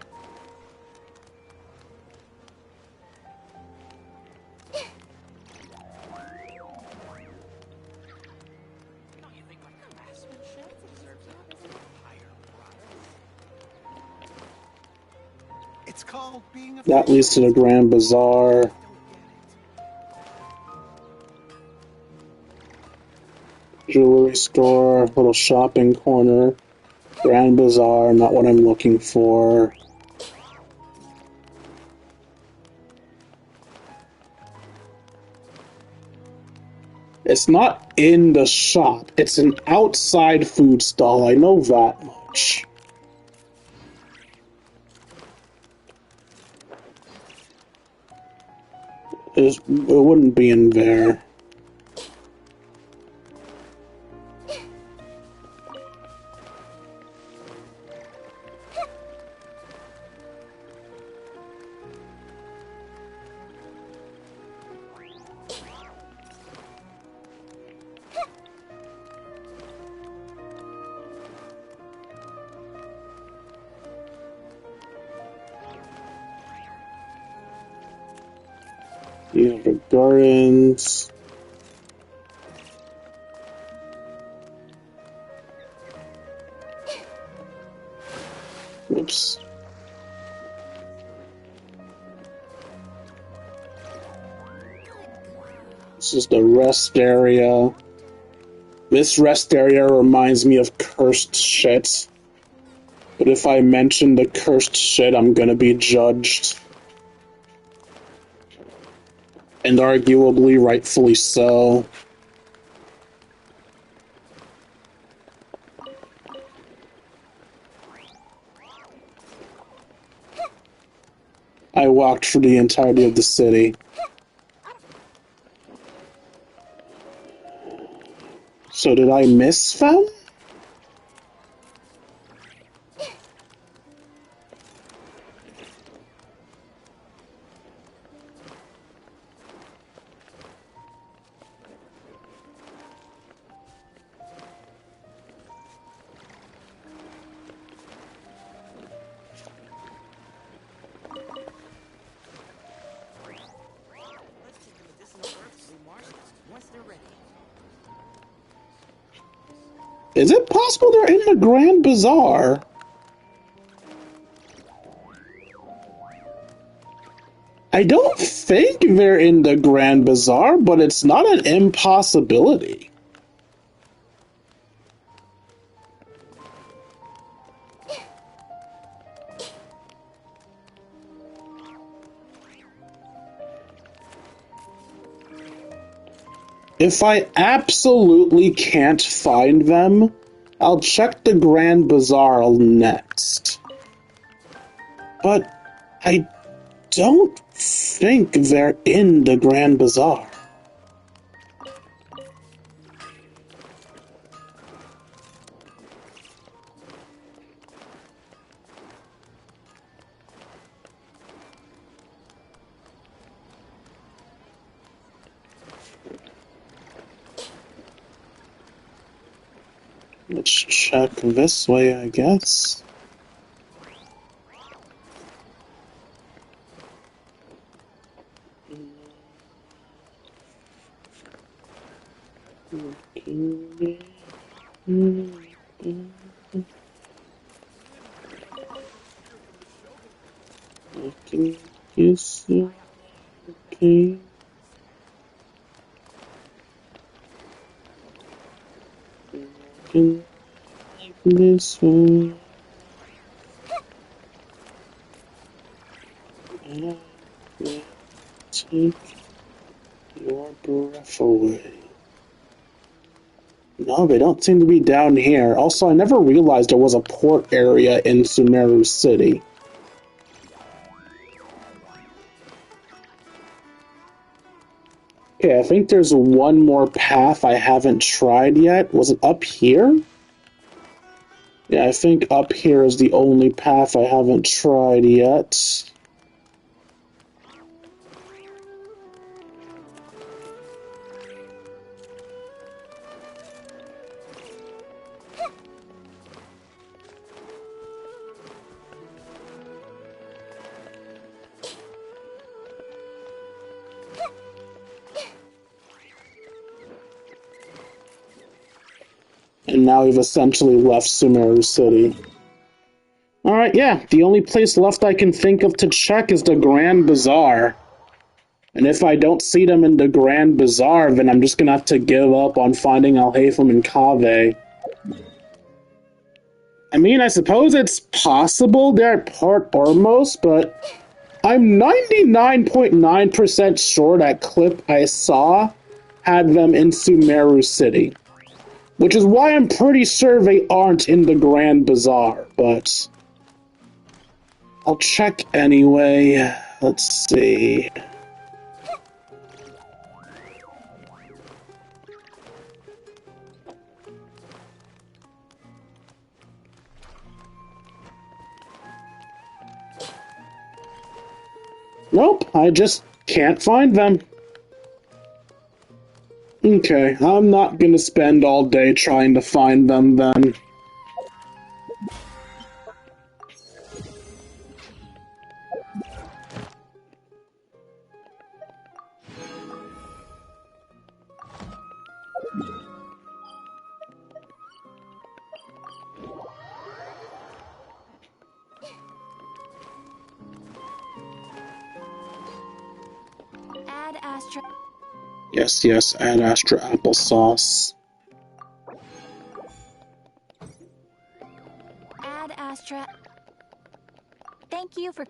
It's called being a That leads to the Grand Bazaar. Jewelry store, little shopping corner. Grand Bazaar, not what I'm looking for. It's not in the shop. It's an outside food stall. I know that much. It wouldn't be in there. You have the gardens. Oops. This is the rest area. This rest area reminds me of cursed shit. But if I mention the cursed shit, I'm gonna be judged. And arguably rightfully so. I walked through the entirety of the city. So did I miss them? Is it possible they're in the Grand Bazaar? I don't think they're in the Grand Bazaar, but it's not an impossibility. If I absolutely can't find them, I'll check the Grand Bazaar next. But I don't think they're in the Grand Bazaar. Let's check this way, I guess. Okay. Yes, okay. Like this one. And take your breath away. No, they don't seem to be down here. Also, I never realized there was a port area in Sumeru City. Okay, I think there's one more path I haven't tried yet. Was it up here? Yeah, I think up here is the only path I haven't tried yet. And now we've essentially left Sumeru City. Alright, yeah, the only place left I can think of to check is the Grand Bazaar. And if I don't see them in the Grand Bazaar, then I'm just gonna have to give up on finding Alhaitham and Kaveh. I mean, I suppose it's possible they're at Port Ormos, but I'm 99.9% sure that clip I saw had them in Sumeru City. Which is why I'm pretty sure they aren't in the Grand Bazaar, but I'll check anyway. Let's see. Nope, I just can't find them. Okay, I'm not gonna spend all day trying to find them then. Add Astra. Yes, add Astra applesauce. Add Astra. Thank you for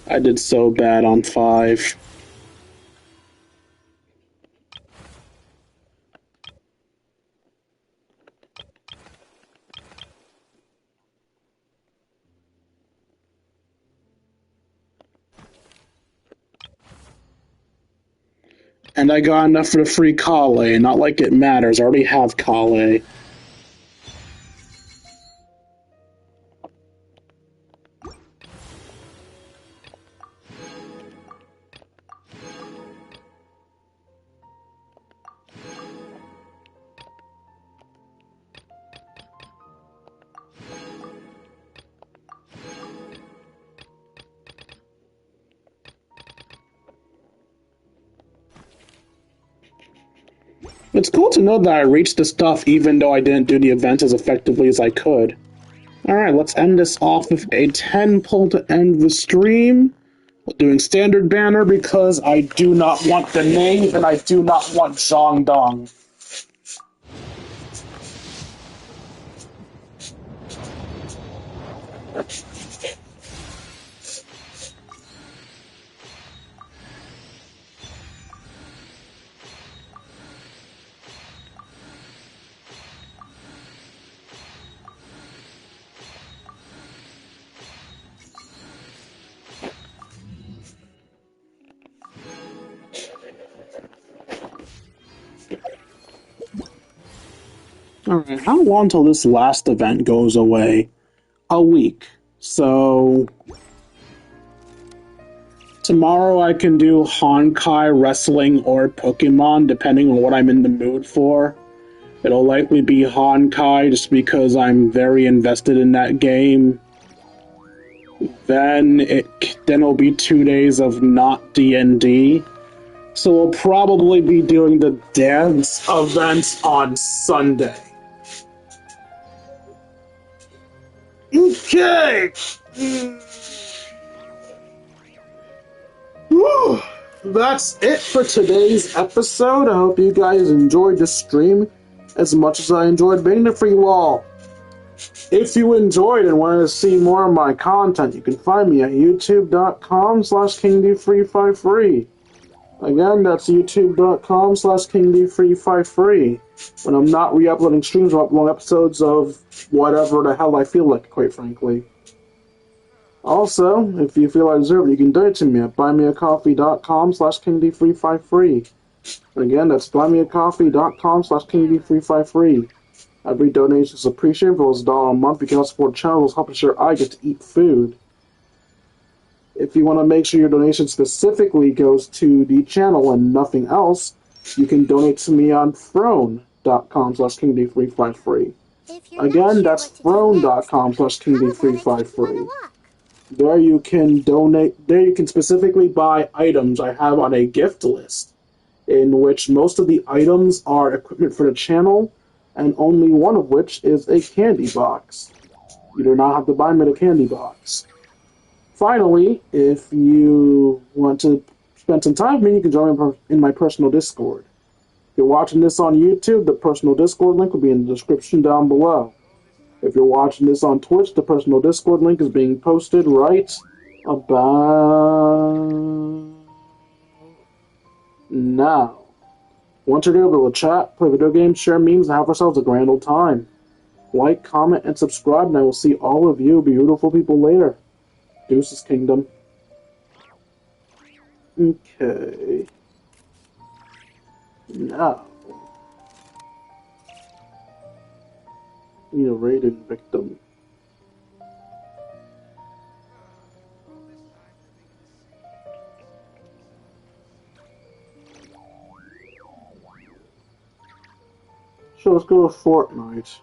I did so bad on 5. And I got enough for the free Kale, not like it matters, I already have Kale. It's cool to know that I reached the stuff even though I didn't do the event as effectively as I could. Alright, let's end this off with a 10 pull to end the stream. We're doing standard banner because I do not want the name and I do not want Zhongdong. Alright, how long till this last event goes away? A week. So tomorrow I can do Honkai, wrestling, or Pokemon, depending on what I'm in the mood for. It'll likely be Honkai, just because I'm very invested in that game. Then it'll be 2 days of not D&D. So we'll probably be doing the dance event on Sunday. Okay! Whew. That's it for today's episode. I hope you guys enjoyed the stream as much as I enjoyed being there for you all. If you enjoyed and want to see more of my content, you can find me at youtube.com/KingD353. Again, that's youtube.com/KingD353. When I'm not re-uploading streams, I'll upload episodes of whatever the hell I feel like, quite frankly. Also, if you feel I deserve it, you can donate to me at buymeacoffee.com/KingD353. Again, that's buymeacoffee.com/KingD353. Every donation is appreciated. For those $1 a month, you can help support the channel, help ensure I get to eat food. If you want to make sure your donation specifically goes to the channel and nothing else, you can donate to me on throne.com/KingD353. Again, that's throne.com/KingD353. There you can donate, there you can specifically buy items I have on a gift list, in which most of the items are equipment for the channel, and only one of which is a candy box. You do not have to buy me a candy box. Finally, if you want to spend some time with me, you can join me in my personal Discord. If you're watching this on YouTube, the personal Discord link will be in the description down below. If you're watching this on Twitch, the personal Discord link is being posted right about now. Once you're able to chat, play video games, share memes, and have ourselves a grand old time. Like, comment, and subscribe, and I will see all of you beautiful people later. Deuces Kingdom. Okay. Now. Need a raiding victim. So let's go to Fortnite.